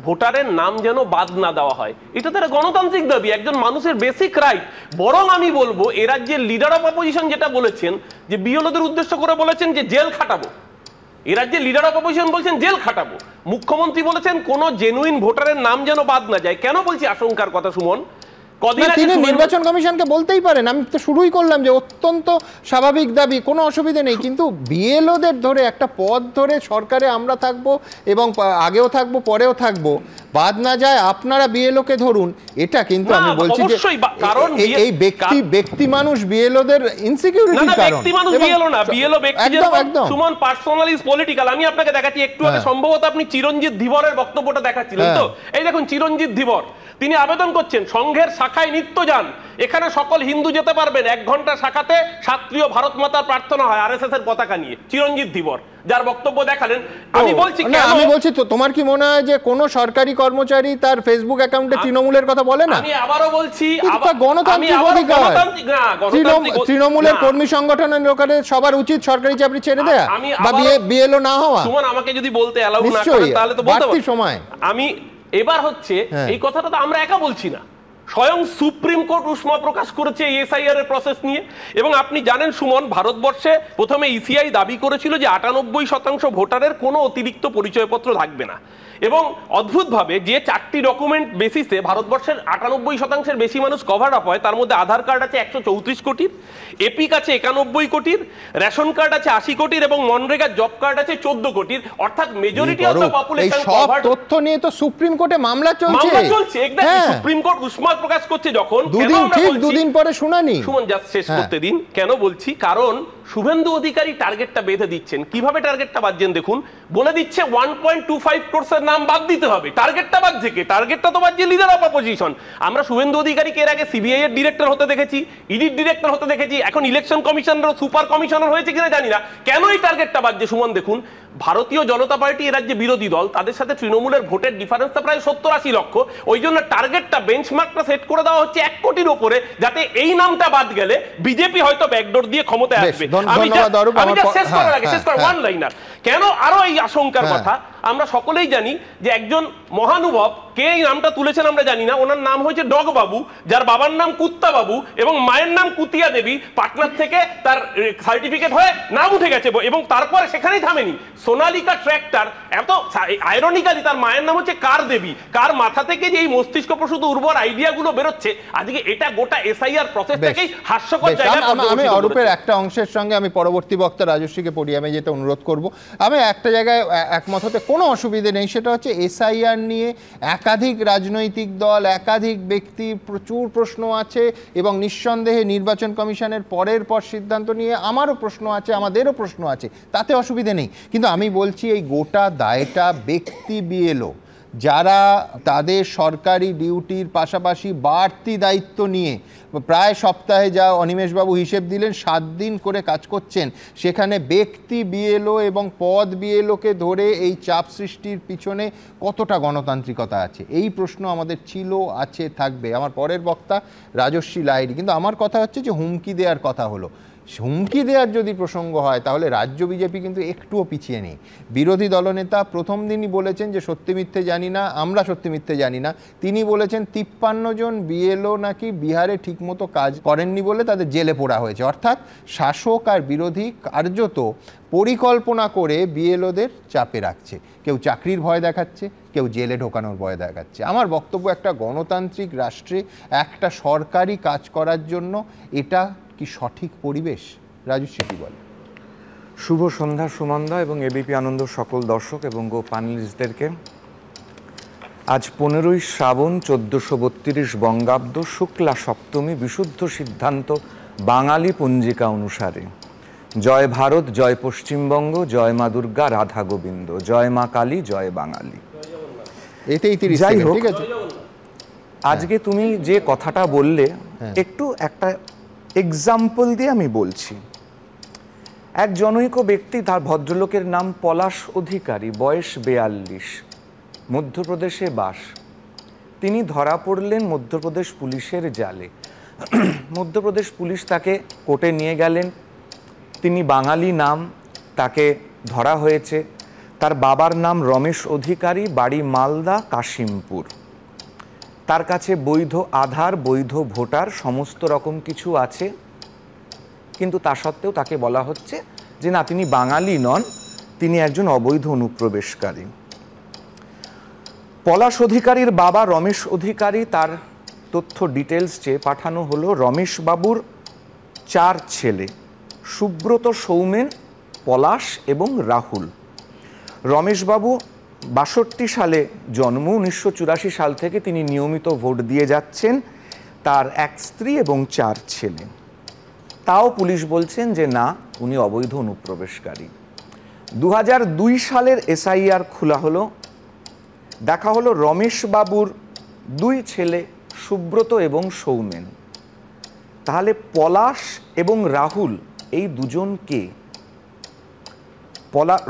ভোটারের নাম যেন বাদ না দেওয়া হয়, এটা তার গণতান্ত্রিক দাবি, একজন মানুষের বেসিক রাইট। বরং আমি বলবো এ রাজ্যের লিডার অফ অপোজিশন যেটা বলেছেন, যে বিএলওদের উদ্দেশ্য করে বলেছেন যে জেল খাটাবো, এ রাজ্যের লিডার অফ অপোজিশন বলছেন জেল খাটাবো। মুখ্যমন্ত্রী বলেছেন কোনো জেনুইন ভোটারের নাম যেন বাদ না যায়। কেন বলছি আশঙ্কার কথা সুমন, তিনি নির্বাচন কমিশনকে বলতেই পারেন, আমি তো শুরুই করলাম যে অত্যন্ত স্বাভাবিক দাবি, কোনো অসুবিধা নেই, কিন্তু বিএলওদের ধরে একটা পদ ধরে সরকারে আমরা থাকবো এবং আগেও থাকবো পরেও থাকবো, বাদ না যায় আপনারা বিএলওকে ধরুন, এটা কিন্তু আমি বলছি যে এই ব্যক্তি মানুষ বিএলওদের ইনসিকিউরিটির কারণ। ব্যক্তি মানুষ বিএলও না, বিএলও ব্যক্তি একদম সুমন পার্সোনাল ইজ পলিটিক্যাল। আমি আপনাকে দেখাচ্ছি একটু আগে, সম্ভবত আপনি চিরঞ্জিত ধীবরের বক্তব্যটা দেখাচ্ছিলেন তো, এই দেখুন চিরঞ্জিত ধীবর তিনি আবেদন করছেন সংঘের শাখায় নিত্য যান, এখানে সকল হিন্দু যেতে পারবেন, 1 ঘন্টা শাখাতে শাস্ত্রীয় ভারত মাতার প্রার্থনা হয় আরএসএস এর পতাকা নিয়ে। চিরঞ্জিত ধীবর যার বক্তব্য দেখালেন, আমি বলছি তো তোমার কি মনে হয় যে কোন সরকারি কর্মচারী তার ফেসবুক অ্যাকাউন্টে তৃণমূলের কথা বলে না? আমি আবারও বলছি গণতান্ত্রিক অধিকার, তৃণমূলের কর্মী সংগঠনের লোকেদের সবার উচিত সরকারি চাকরি ছেড়ে দেয়া বা বিএলও না হওয়া। সুমন আমাকে যদি বলতে অ্যালাউ না করেন তাহলে তো বলতে পারি সময়। আমি এবার হচ্ছে এই কথাটা তো আমরা একা বলছি না, স্বয়ং সুপ্রিম কোর্ট উষ্মা প্রকাশ করেছে এসআইআর এর প্রসেস নিয়ে। এবং আপনি জানেন সুমন, ভারতবর্ষে প্রথমে ইসিআই দাবি করেছিল যে 98% ভোটারের কোনো অতিরিক্ত পরিচয়পত্র থাকবে না, এবং অদ্ভুতভাবে যে 4টি ডকুমেন্ট বেসিসে ভারতবর্ষের 98% বেশি মানুষ কভার আপ হয়, তার মধ্যে আধার কার্ড আছে 134 কোটির, এপিক আছে 91 কোটির, রেশন কার্ড আছে 80 কোটির, এবং মনরেগা জব কার্ড আছে 14 কোটির, অর্থাৎ majority of the population covered. এই সব তথ্য নিয়ে তো সুপ্রিম কোর্টে মামলা চলছে। এক্স্যাক্টলি, সুপ্রিম কোর্ট উষ্মা প্রকাশ করছে যখন, দুদিন পরে শুনানি। সুমন জাস্ট শেষ করতে দিন। কেন বলছি, কারণ শুভেন্দু অধিকারী টার্গেটটা বেঁধে দিচ্ছেন। কিভাবে টার্গেটটা বাঁধছেন দেখুন, বলে দিচ্ছে 1.25 ক্রোড়ের নাম বাদ দিতে হবে। টার্গেটটা বাঁধছে কে? টার্গেটটা তো বাঁধছে লিডার অফ অপোজিশন। আমরা শুভেন্দু অধিকারীকে এর আগে সিবিআই এর ডিরেক্টর হতে দেখেছি, ইডির ডিরেক্টর হতে দেখেছি, এখন ইলেকশন কমিশনার সুপার কমিশনার হয়েছে কিনা জানি না। কেন এই টার্গেটটা বাঁধছে সুমন দেখুন, ভারতীয় জনতা পার্টি এ রাজ্যে বিরোধী দল, তাদের সাথে তৃণমূলের ভোটের ডিফারেন্সটা প্রায় 70-80 লক্ষ। ওই জন্য টার্গেটটা, বেঞ্চমার্কটা সেট করে দেওয়া হচ্ছে 1 কোটির উপরে, যাতে এই নামটা বাদ গেলে বিজেপি হয়তো ব্যাকডোর দিয়ে ক্ষমতায় আসবে। আমি শেষ করার আগে ওয়ান লাইনার, কেন আরো এই আশঙ্কার কথা, আমরা সকলেই জানি যে একজন মহানুভব, কে এই নামটা তুলেছেন আমরা জানি না, ওনার নাম হয়েছে ডগ বাবু, যার বাবার নাম কুত্তা বাবু এবং মায়ের নাম কুতিয়া দেবী। পাটনার থেকে তার সার্টিফিকেট হয়ে নাম উঠে গেছে, এবং তারপরে সেখানেই থামেনি, সোনালিকা ট্র্যাক্টর। এত আইরনিক্যালি তার মায়ের নাম হচ্ছে কার দেবী। কার মাথা থেকে যে এই মস্তিষ্ক প্রসূত উর্বর আইডিয়াগুলো বেরোচ্ছে, আজকে এটা গোটা এসআইআর প্রসেসটাকেই হাস্যকর জায়গায়। আমি অরূপের একটা অংশের সঙ্গে আমি পরবর্তী বক্তা রাজস্বীকে পরিয়ামে যেতে অনুরোধ করব। আমি একটা জায়গায় একমত হতে কোনো অসুবিধে নেই, সেটা হচ্ছে এসআইআর নিয়ে একাধিক রাজনৈতিক দল, একাধিক ব্যক্তি, প্রচুর প্রশ্ন আছে, এবং নিঃসন্দেহে নির্বাচন কমিশনের পরের পর সিদ্ধান্ত নিয়ে আমারও প্রশ্ন আছে, আমাদেরও প্রশ্ন আছে, তাতে অসুবিধে নেই। কিন্তু আমি বলছি এই গোটা দায়টা ব্যক্তি বিএলও যারা তাদের সরকারি ডিউটির পাশাপাশি বাড়তি দায়িত্ব নিয়ে প্রায় সপ্তাহে, যা অনিমেষবাবু হিসেব দিলেন, 7 দিন করে কাজ করছেন, সেখানে ব্যক্তি বিএলও এবং পদ বিএলওকে ধরে এই চাপ সৃষ্টির পিছনে কতটা গণতান্ত্রিকতা আছে, এই প্রশ্ন আমাদের ছিল, আছে, থাকবে। আমার পরের বক্তা রাজস্বী লাহিড়ী। কিন্তু আমার কথা হচ্ছে যে হুমকি দেওয়ার কথা হলো, হুমকি দেওয়ার যদি প্রসঙ্গ হয় তাহলে রাজ্য বিজেপি কিন্তু একটুও পিছিয়ে নেই। বিরোধী দলনেতা প্রথম দিনই বলেছেন যে সত্যি মিথ্যে জানি না, আমরা সত্যি মিথ্যে জানি না। তিনি বলেছেন 53 জন বিএলও নাকি বিহারে ঠিকমতো কাজ করেননি বলে তাদের জেলে পোড়া হয়েছে। অর্থাৎ শাসক আর বিরোধী কার্যত পরিকল্পনা করে বিএলওদের চাপে রাখছে। কেউ চাকরির ভয় দেখাচ্ছে, কেউ জেলে ঢোকানোর ভয় দেখাচ্ছে। আমার বক্তব্য, একটা গণতান্ত্রিক রাষ্ট্রে একটা সরকারি কাজ করার জন্য এটা কি সঠিক পরিবেশ? রাজশ্রী কি বলে? শুভ সন্ধ্যা সুমনদা এবং এবিপি আনন্দ সকল দর্শক এবং গো প্যানেলিস্টদেরকে। আজ 15ই শ্রাবণ 1432 বঙ্গাব্দ, শুক্লা সপ্তমী, বিশুদ্ধ সিদ্ধান্ত বাঙালি পঞ্জিকা অনুসারে। জয় ভারত, জয় পশ্চিমবঙ্গ, জয় মা দুর্গা, রাধা গোবিন্দ, জয় মা কালী, জয় বাঙালি। এতেই যাই হোক, আজকে তুমি যে কথাটা বললে, একটু একটা এক্সাম্পল দিয়ে আমি বলছি। এক জনৈক ব্যক্তি, তার ভদ্রলোকের নাম পলাশ অধিকারী, বয়স 42, মধ্যপ্রদেশে বাস। তিনি ধরা পড়লেন মধ্যপ্রদেশ পুলিশের জালে। মধ্যপ্রদেশ পুলিশ তাকে কোর্টে নিয়ে গেলেন। তিনি বাঙালি নাম, তাকে ধরা হয়েছে। তার বাবার নাম রমেশ অধিকারী, বাড়ি মালদা কাশিমপুর। তার কাছে বৈধ আধার, বৈধ ভোটার সমস্ত রকম কিছু আছে, কিন্তু তা সত্ত্বেও তাকে বলা হচ্ছে যে না, তিনি বাঙালি নন, তিনি একজন অবৈধ অনুপ্রবেশকারী। পলাশ অধিকারীর বাবা রমেশ অধিকারী, তার তথ্য ডিটেলস চেয়ে পাঠানো হলো। রমেশ বাবুর 4 ছেলে, সুব্রত, সৌমেন, পলাশ এবং রাহুল। রমেশবাবু 62 সালে জন্ম, 1984 সাল থেকে তিনি নিয়মিত ভোট দিয়ে যাচ্ছেন। তার 1 স্ত্রী এবং 4 ছেলে। তাও পুলিশ বলছেন যে না, উনি অবৈধ অনুপ্রবেশকারী। 2002 সালের SIR খোলা হলো, দেখা হলো রমেশবাবুর 2 ছেলে সুব্রত এবং সৌমেন। তাহলে পলাশ এবং রাহুল এই দুজন কে?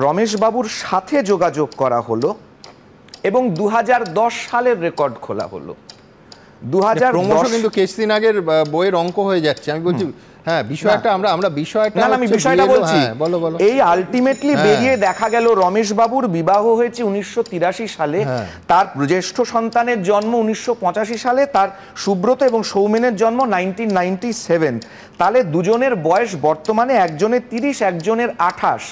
রমেশবাবুর সাথে যোগাযোগ করা হলো এবং 2010 সালের রেকর্ড খোলা হলো। 2010 কিন্তু কিছুদিন আগের বইয়ের অঙ্ক হয়ে যাচ্ছে। আমি বলছি হ্যাঁ, বিষয়টা আমরা বিষয়টা আমি বিষয়টা বলছি। এই আলটিমেটলি বেরিয়ে দেখা গেল রমেশবাবুর বিবাহ হয়েছে 1983 সালে, তার জ্যেষ্ঠ সন্তানের জন্ম 1985 সালে, তার সুব্রত এবং সৌমেনের জন্ম 1997। তাহলে দুজনের বয়স বর্তমানে একজনের 30, একজনের 28।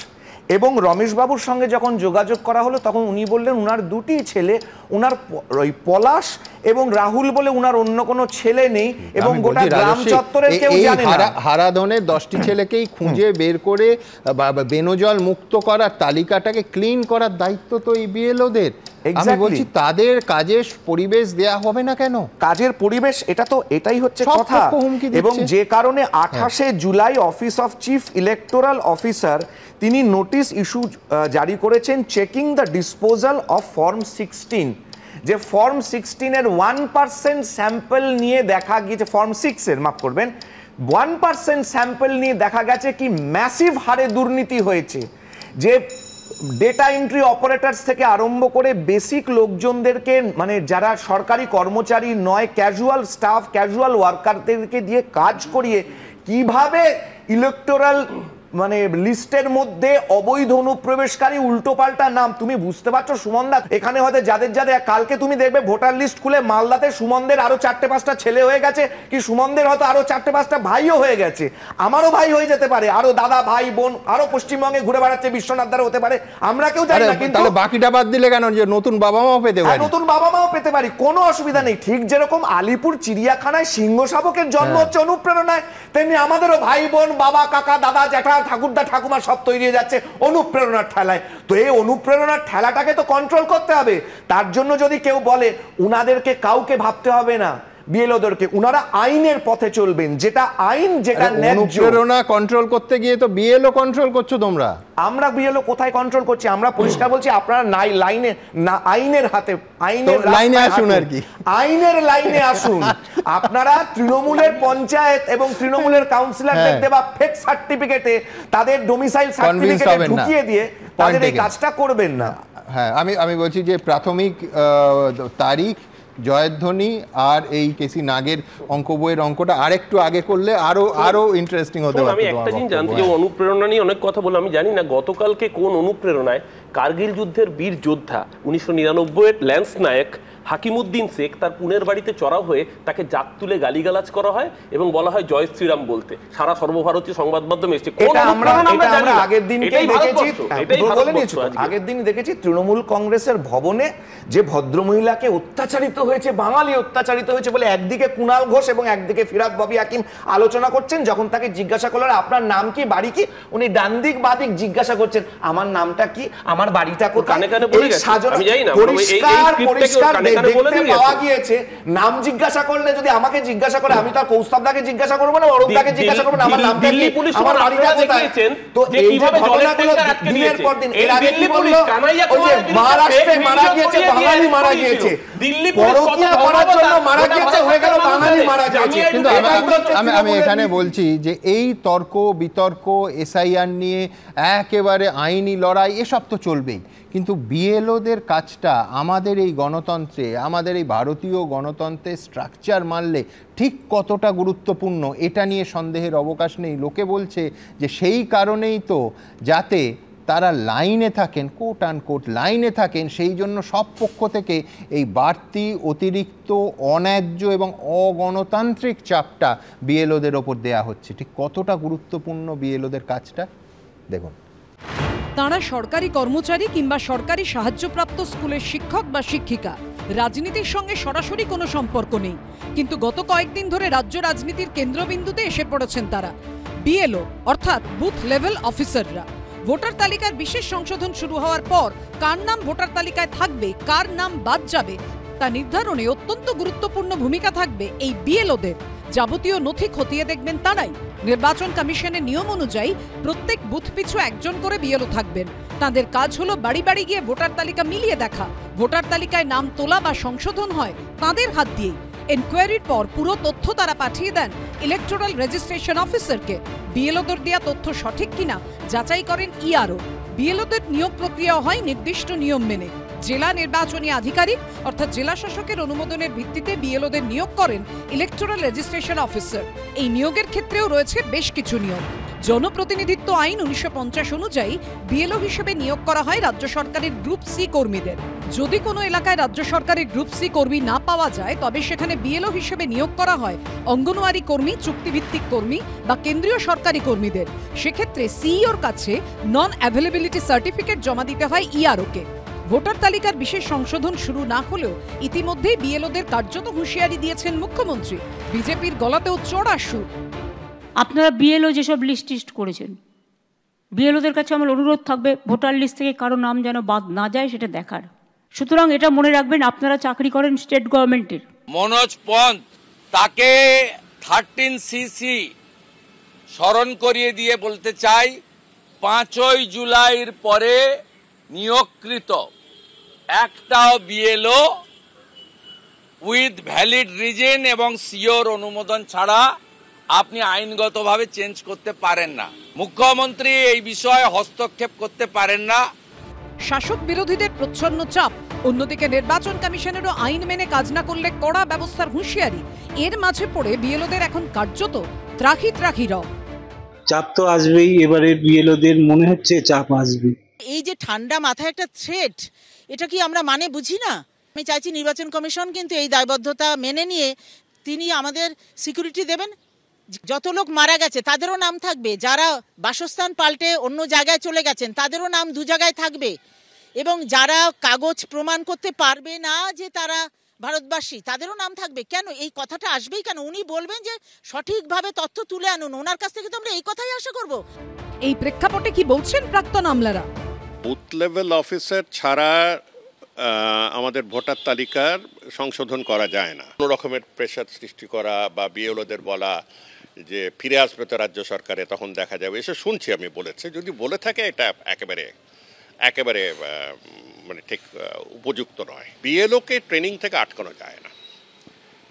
এবং রমেশবাবুর সঙ্গে যখন যোগাযোগ করা হলো তখন উনি বললেন উনার 2টি ছেলে, উনার ওই পলাশ এবং রাহুল বলে উনার অন্য কোনো ছেলে নেই এবং গোটা গ্রাম চত্বরের কেউ জানে না। হারাধনের 10টি ছেলেকেই খুঁজে বের করে বেনজল মুক্ত করার তালিকাটাকে ক্লিন করার দায়িত্ব তো এই বিএলওদের। আমি বলছি তাদের কাজের পরিবেশ দেয়া হবে না কেন? কাজের পরিবেশ, এটাই হচ্ছে কথা। এবং যে কারণে 28শে July office of chief electoral officer তিনি নোটিশ ইস্যু জারি করেছেন, checking the disposal of form 16। যে ফর্ম 16-এর 1% স্যাম্পল নিয়ে দেখা গিয়েছে, ফর্ম 6-এর মাফ করবেন, 1% স্যাম্পল নিয়ে দেখা গেছে কি ম্যাসিভ হারে দুর্নীতি হয়েছে। যে ডেটা এন্ট্রি অপারেটরস থেকে আরম্ভ করে বেসিক লোকজনদেরকে, মানে যারা সরকারি কর্মচারী নয়, ক্যাজুয়াল স্টাফ, ক্যাজুয়াল ওয়ার্কারদেরকে দিয়ে কাজ করিয়ে কিভাবে ইলেকটোরাল মানে লিস্টের মধ্যে অবৈধ অনুপ্রবেশকারী উল্টোপাল্টা নাম। তুমি বুঝতে পারছো সুমনদা, এখানে হয়তো যাদের কালকে তুমি দেখবে ভোটার লিস্ট খুলে মালদাতে সুমনদের আরো 4-5টা ছেলে হয়ে গেছে, কি সুমনদের হয়তো আরো 4-5টা ভাইও হয়ে গেছে, আমারও ভাই হয়ে যেতে পারে, আরো দাদা ভাই বোন আরো পশ্চিমবঙ্গে ঘুরে বেড়াচ্ছে, বিশ্বনাথ দ্বারা হতে পারে, আমরা কেউ জানি না। কিন্তু বাকিটা বাদ দিলে কেন, যে নতুন বাবা মাও পেতে পারি, নতুন বাবা মাও পেতে পারি, কোনো অসুবিধা নেই। ঠিক যেরকম আলিপুর চিড়িয়াখানায় সিংহ শাবকের জন্ম হচ্ছে অনুপ্রেরণায়, তেমনি আমাদেরও ভাই বোন, বাবা, কাকা, দাদা, জ্যাঠা, ঠাকুরদা, ঠাকুমা সব তৈরি হয়ে যাচ্ছে অনুপ্রেরণার ঠেলায়। তো এই অনুপ্রেরণার ঠেলাটাকে তো কন্ট্রোল করতে হবে। তার জন্য যদি কেউ বলে উনাদেরকে কাউকে ভাবতে হবে না, বিএলওদেরকে, উনারা আইনের পথে চলবেন, যেটা আইন, যেটা ন্যায্য। অনুপ্রেরণা কন্ট্রোল করতে গিয়ে তো বিএলও কন্ট্রোল করছো তোমরা। আমরা বিএলও কোথায় কন্ট্রোল করছি? আমরা পরিষ্কার বলছি আপনারা নাই লাইনে না, আইনের হাতে, আইনের লাইনে আসুন আর কি, আইনের লাইনে আসুন। আপনারা তৃণমূলের পঞ্চায়েত এবং তৃণমূলের কাউন্সিলরদের দেওয়া ফেক সার্টিফিকেটে তাদের ডোমিসাইল সার্টিফিকেট ঢুকিয়ে দিয়ে তাদের এই কাজটা করবেন না। হ্যাঁ, আমি বলছি যে প্রাথমিক তারিখ জয়ধ্বনি আর এই কেসি নাগের অঙ্ক বইয়ের অঙ্কটা আরেকটু আগে করলে আরো ইন্টারেস্টিং হতে পারত। আমি একটা জিনিস জানতে চাই, অনুপ্রেরণা নিয়ে অনেক কথা বলে আমি জানি না গতকালকে কোন অনুপ্রেরণায় কার্গিল যুদ্ধের বীর যোদ্ধা 1999-এর ল্যান্স নায়ক হাকিমউদ্দিন শেখ তার পুনের বাড়িতে চড়াও হয়ে তাকে জাত তুলে গালিগালাজ করা হয় এবং বলা হয় জয় শ্রীরাম বলতে, সারা সর্বভারতীয় সংবাদ মাধ্যমে এসেছে। আগের দিন দেখেছি তৃণমূল কংগ্রেসের ভবনে যে ভদ্রমহিলাকে অত্যাচারিত হয়েছে, বাঙালি অত্যাচারিত হয়েছে বলে একদিকে কুণাল ঘোষ এবং একদিকে ফিরাদ ববি হাকিম আলোচনা করছেন। যখন তাকে জিজ্ঞাসা করলেন আপনার নাম কি, বাড়ি কি, উনি ডান দিক বাঁ দিক জিজ্ঞাসা করছেন আমার নামটা কি, আমার বাড়িটা কোথায়। পরিষ্কার দেখতে পাওয়া গিয়েছে। নাম জিজ্ঞাসা করলে যদি আমাকে জিজ্ঞাসা করে আমি তার কৌস্তবদাকে জিজ্ঞাসা করবো না, অরুণদাকে জিজ্ঞাসা করবো না আমার নামটা কি, আমার বাড়িটা কোথায়। তো এই যে ঘটনাগুলো দিনের পর দিন, এর আগে কি বললো ওই যে মহারাষ্ট্রে মারা গিয়েছে বাঙালি মারা গিয়েছে, পরকীয়া করার জন্য মারা গিয়েছে, হয়ে গেল বাঙালি মারা গিয়েছে। কিন্তু আমি এখানে বলছি যে এই তর্ক বিতর্ক এসআইআর নিয়ে একেবারে আইনি লড়াই এসব তো চলবেই, কিন্তু বিএলওদের কাজটা আমাদের এই গণতন্ত্রে, আমাদের এই ভারতীয় গণতন্ত্রের স্ট্রাকচার মানলে ঠিক কতটা গুরুত্বপূর্ণ এটা নিয়ে সন্দেহের অবকাশ নেই। লোকে বলছে যে সেই কারণেই তো যাতে তারা লাইনে থাকেন, কোট আনকোট লাইনে থাকেন, সেই জন্য সব পক্ষ থেকে এই বাড়তি অতিরিক্ত অন্যায্য এবং অগণতান্ত্রিক চাপটা বিএলওদের ওপর দেয়া হচ্ছে। ঠিক কতটা গুরুত্বপূর্ণ বিএলওদের কাজটা দেখুন। তাঁরা সরকারি কর্মচারী কিংবা সরকারি সাহায্যপ্রাপ্ত স্কুলের শিক্ষক বা শিক্ষিকা, রাজনীতির সঙ্গে সরাসরি কোনো সম্পর্ক নেই, কিন্তু গত কয়েকদিন ধরে রাজ্য রাজনীতির কেন্দ্রবিন্দুতে এসে পড়েছেন তারা। বিএলও অর্থাৎ বুথ লেভেল অফিসাররা। ভোটার তালিকার বিশেষ সংশোধন শুরু হওয়ার পর কার নাম ভোটার তালিকায় থাকবে, কার নাম বাদ যাবে তা নির্ধারণে অত্যন্ত গুরুত্বপূর্ণ ভূমিকা থাকবে এই বিএলওদের। যাবতীয় নথি খতিয়ে দেখবেন তারাই। নির্বাচন কমিশনের নিয়ম অনুযায়ী প্রত্যেক বুথ পিছু একজন করে বিএলও থাকবেন। তাদের কাজ হলো বাড়ি বাড়ি গিয়ে ভোটার তালিকা মিলিয়ে দেখা, ভোটার তালিকায় নাম তোলা বা সংশোধন হয় তাদের হাত দিয়েই। এনকোয়ারির পর পুরো তথ্য তারা পাঠিয়ে দেন ইলেকটোরাল রেজিস্ট্রেশন অফিসারকে। বিএলওদের দেওয়া তথ্য সঠিক কিনা যাচাই করেন ইআরও। বিএলওদের নিয়োগ প্রক্রিয়া হয় নির্দিষ্ট নিয়ম মেনে। জেলা নির্বাচনী আধিকারিক অর্থাৎ জেলা শাসকের অনুমোদনের ভিত্তিতে বিএলওদের নিয়োগ করেন ইলেকটোরাল রেজিস্ট্রেশন অফিসার। এই নিয়োগের ক্ষেত্রেও রয়েছে বেশ কিছু নিয়ম। জনপ্রতিনিধিত্ব আইন 1950 অনুযায়ী বিএলও হিসেবে নিয়োগ করা হয় রাজ্য সরকারের গ্রুপ সি কর্মীদের। যদি কোনো এলাকায় রাজ্য সরকারের গ্রুপ সি কর্মী না পাওয়া যায় তবে সেখানে বিএলও হিসেবে নিয়োগ করা হয় অঙ্গনওয়াড়ি কর্মী, চুক্তিভিত্তিক কর্মী বা কেন্দ্রীয় সরকারি কর্মীদের। সেক্ষেত্রে সিইওর কাছে নন অ্যাভেলেবিলিটি সার্টিফিকেট জমা দিতে হয় ইআরওকে। ভোটার তালিকার বিশেষ সংশোধন শুরু না হলেও ইতিমধ্যেই বিএলওদের কার্যত হুঁশিয়ারি দিয়েছেন মুখ্যমন্ত্রী। বিজেপির গলাতেও চড়া সুর। আপনারা বিএলও যেসব লিস্ট টিস্ট করেছেন, বিএলওদের কাছে আমার অনুরোধ থাকবে ভোটার লিস্ট থেকে কারো নাম যেন বাদ না যায় সেটা দেখার। সুতরাং এটা মনে রাখবেন, আপনারা চাকরি করেন স্টেট গভর্নমেন্টের। মনোজ পন্থ তাকে 13CC স্মরণ করিয়ে দিয়ে বলতে চাই 5ই জুলাইয়ের পরে নিয়োগকৃত একটাও বিএলও উইথ ভ্যালিড রিজন এবং সিওর অনুমোদন ছাড়া আপনি আইনগতভাবে চেঞ্জ করতে পারেন না। মুখ্যমন্ত্রী এই বিষয়ে হস্তক্ষেপ করতে পারেন না। শাসক বিরোধীদের প্রচ্ছন্ন চাপ, অন্যদিকে নির্বাচন কমিশনেরও আইন মেনে কাজ না করলে কড়া ব্যবস্থার হুঁশিয়ারি। এর মাঝে পড়ে বিএলওদের এখন কার্যত ত্রাহি ত্রাহি রব। চাপ তো আসবেই, এবারে বিএলওদের মনে হচ্ছে চাপ আসবে। এই যে ঠান্ডা মাথায় একটা থ্রেট, এটা কি আমরা মানে বুঝি না? আমি চাইছি নির্বাচন কমিশন কিন্তু এই দায়বদ্ধতা মেনে নিয়ে তিনি আমাদের সিকিউরিটি দেবেন। যত লোক মারা গেছে তাদেরও নাম থাকবে, যারা বাসস্থান পাল্টে অন্য জায়গায় চলে গেছেন তাদেরও নাম দু জায়গায় থাকবে, এবং যারা কাগজ প্রমাণ করতে পারবে না যে তারা ভারতবাসী তাদেরও নাম থাকবে। কেন এই কথাটা আসবেই কেন? উনি বলবেন যে সঠিকভাবে তথ্য তুলে আনুন, ওনার কাছ থেকে তো আমরা এই কথাই আশা করব। এই প্রেক্ষাপটে কি বলছেন প্রাক্তন আমলারা? বুথ লেভেল অফিসার ছাড়া আমাদের ভোটার তালিকার সংশোধন করা যায় না। কোনো রকমের প্রেশার সৃষ্টি করা বা বিএলওদের বলা যে ফিরে আসবে তো রাজ্য সরকারে, তখন দেখা যাবে, এসে শুনছি আমি বলেছে, যদি বলে থাকে এটা একেবারে মানে ঠিক উপযুক্ত নয়। বিএলওকে ট্রেনিং থেকে আটকানো যায় না।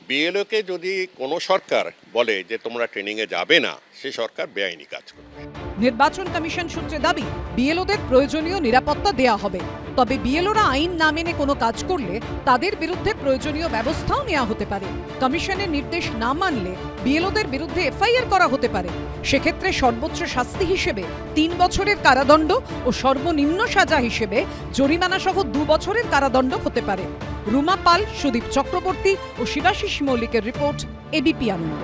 বিএলওকে যদি কোনো সরকার বলে যে তোমরা ট্রেনিংয়ে যাবে না, সে সরকার বেআইনি কাজ করবে। নির্বাচন কমিশন সূত্রে দাবি বিএলওদের প্রয়োজনীয় নিরাপত্তা দেয়া হবে, তবে বিএলওরা আইন না মেনে কোনো কাজ করলে তাদের বিরুদ্ধে প্রয়োজনীয় ব্যবস্থাও নেওয়া হতে পারে। কমিশনের নির্দেশ না মানলে বিএলওদের বিরুদ্ধে এফআইআর করা হতে পারে। সেক্ষেত্রে সর্বোচ্চ শাস্তি হিসেবে 3 বছরের কারাদণ্ড ও সর্বনিম্ন সাজা হিসেবে জরিমানা সহ 2 বছরের কারাদণ্ড হতে পারে। রুমা পাল, সুদীপ চক্রবর্তী ও শিবাশিস মৌলিকের রিপোর্ট, এবিপি আনন্দ।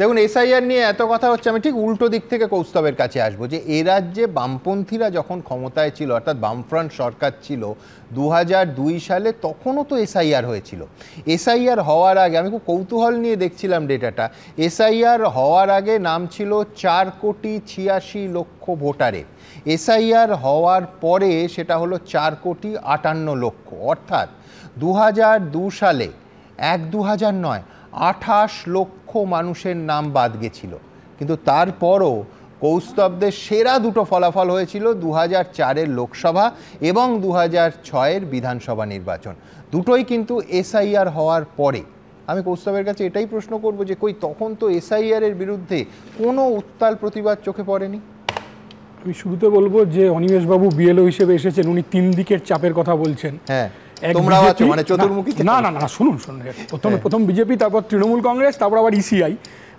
দেখুন, এসআইআর নিয়ে এত কথা হচ্ছে, আমি ঠিক উল্টো দিক থেকে কৌস্তবের কাছে আসবো যে এ রাজ্যে বামপন্থীরা যখন ক্ষমতায় ছিল, অর্থাৎ বামফ্রন্ট সরকার ছিল 2002 সালে, তখনও তো এসআইআর হয়েছিল। এসআইআর হওয়ার আগে আমি খুব কৌতূহল নিয়ে দেখছিলাম ডেটাটা, এসআইআর হওয়ার আগে নাম ছিল 4,86,00,000 ভোটারে। এসআইআর হওয়ার পরে সেটা হলো 4,58,00,000, অর্থাৎ 2002 সালে 2000 নয় 28 লক্ষ মানুষের নাম বাদ গেছিল। কিন্তু তারপরও কৌস্তবদের সেরা দুটো ফলাফল হয়েছিল 2004-এর লোকসভা এবং 2006-এর বিধানসভা নির্বাচন, দুটোই কিন্তু এসআইআর হওয়ার পরে। আমি কৌস্তবের কাছে এটাই প্রশ্ন করব যে কই তখন তো এসআইআর-এর বিরুদ্ধে কোনো উত্তাল প্রতিবাদ চোখে পড়েনি। আমি শুরুতে বলবো যে অনিমেষবাবু বিএলও হিসেবে এসেছেন, উনি 3 দিকের চাপের কথা বলছেন। হ্যাঁ, তোমরাও আছো মানে চতুর্মুখী। না, শুনুন প্রথম বিজেপি, তারপর তৃণমূল কংগ্রেস, তারপর আবার ইসিআই।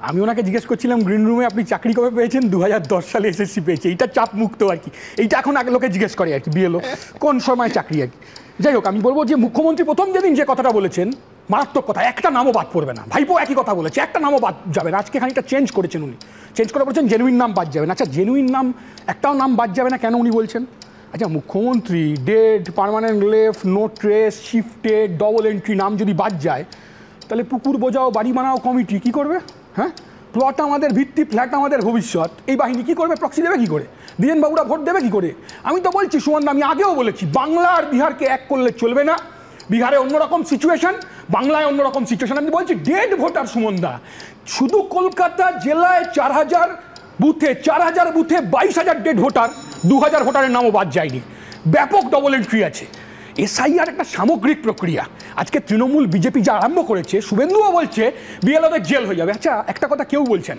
আমি ওনাকে জিজ্ঞেস করছিলাম গ্রিন রুমে, আপনি চাকরি কবে পেয়েছেন? 2010 সালে এসএসসি পেয়েছে। এইটা চাপ মুক্ত আর কি, এইটা এখন আগে লোকে জিজ্ঞেস করে আর কি, বিএলও কোন সময় চাকরি আর কি। যাই হোক, আমি বলবো যে মুখ্যমন্ত্রী প্রথম যেদিন যে কথাটা বলেছেন, মারাত্মক কথা, একটা নামও বাদ পড়বে না। ভাইপো একই কথা বলেছে, একটা নামও বাদ যাবে না। আজকে খানিকটা চেঞ্জ করেছেন উনি, চেঞ্জ করে বলছেন জেনুইন নাম বাদ যাবে না। আচ্ছা, জেনুইন নাম একটাও নাম বাদ যাবে না কেন উনি বলছেন? আচ্ছা, মুখ্যমন্ত্রী dead, permanent left, no trace, shifted, double entry নাম যদি বাদ যায়, তাহলে পুকুর বোঝাও, বাড়ি বানাও কমিটি কী করবে? হ্যাঁ, প্লট আমাদের ভিত্তি, ফ্ল্যাট আমাদের ভবিষ্যৎ, এই বাহিনী কী করবে? প্রক্সি দেবে কী করে? দ্বিজেনবাবুরা ভোট দেবে কী করে? আমি তো বলছি সুমনদা, আমি আগেও বলেছি, বাংলা আর বিহারকে এক করলে চলবে না। বিহারে অন্যরকম সিচুয়েশন, বাংলায় অন্যরকম সিচুয়েশন। আমি বলছি ডেড ভোটার সুমনদা, শুধু কলকাতা জেলায় 4000 বুথে 22,000 ডেড ভোটার, 2000 ভোটারের নামও বাদ যায়নি। ব্যাপক ডবল এন্ট্রি আছে। এসআইআর একটা সামগ্রিক প্রক্রিয়া। আজকে তৃণমূল বিজেপি যা আরম্ভ করেছে, শুভেন্দুও বলছে বিএলওদের জেল হয়ে যাবে। আচ্ছা, একটা কথা কেউ বলছে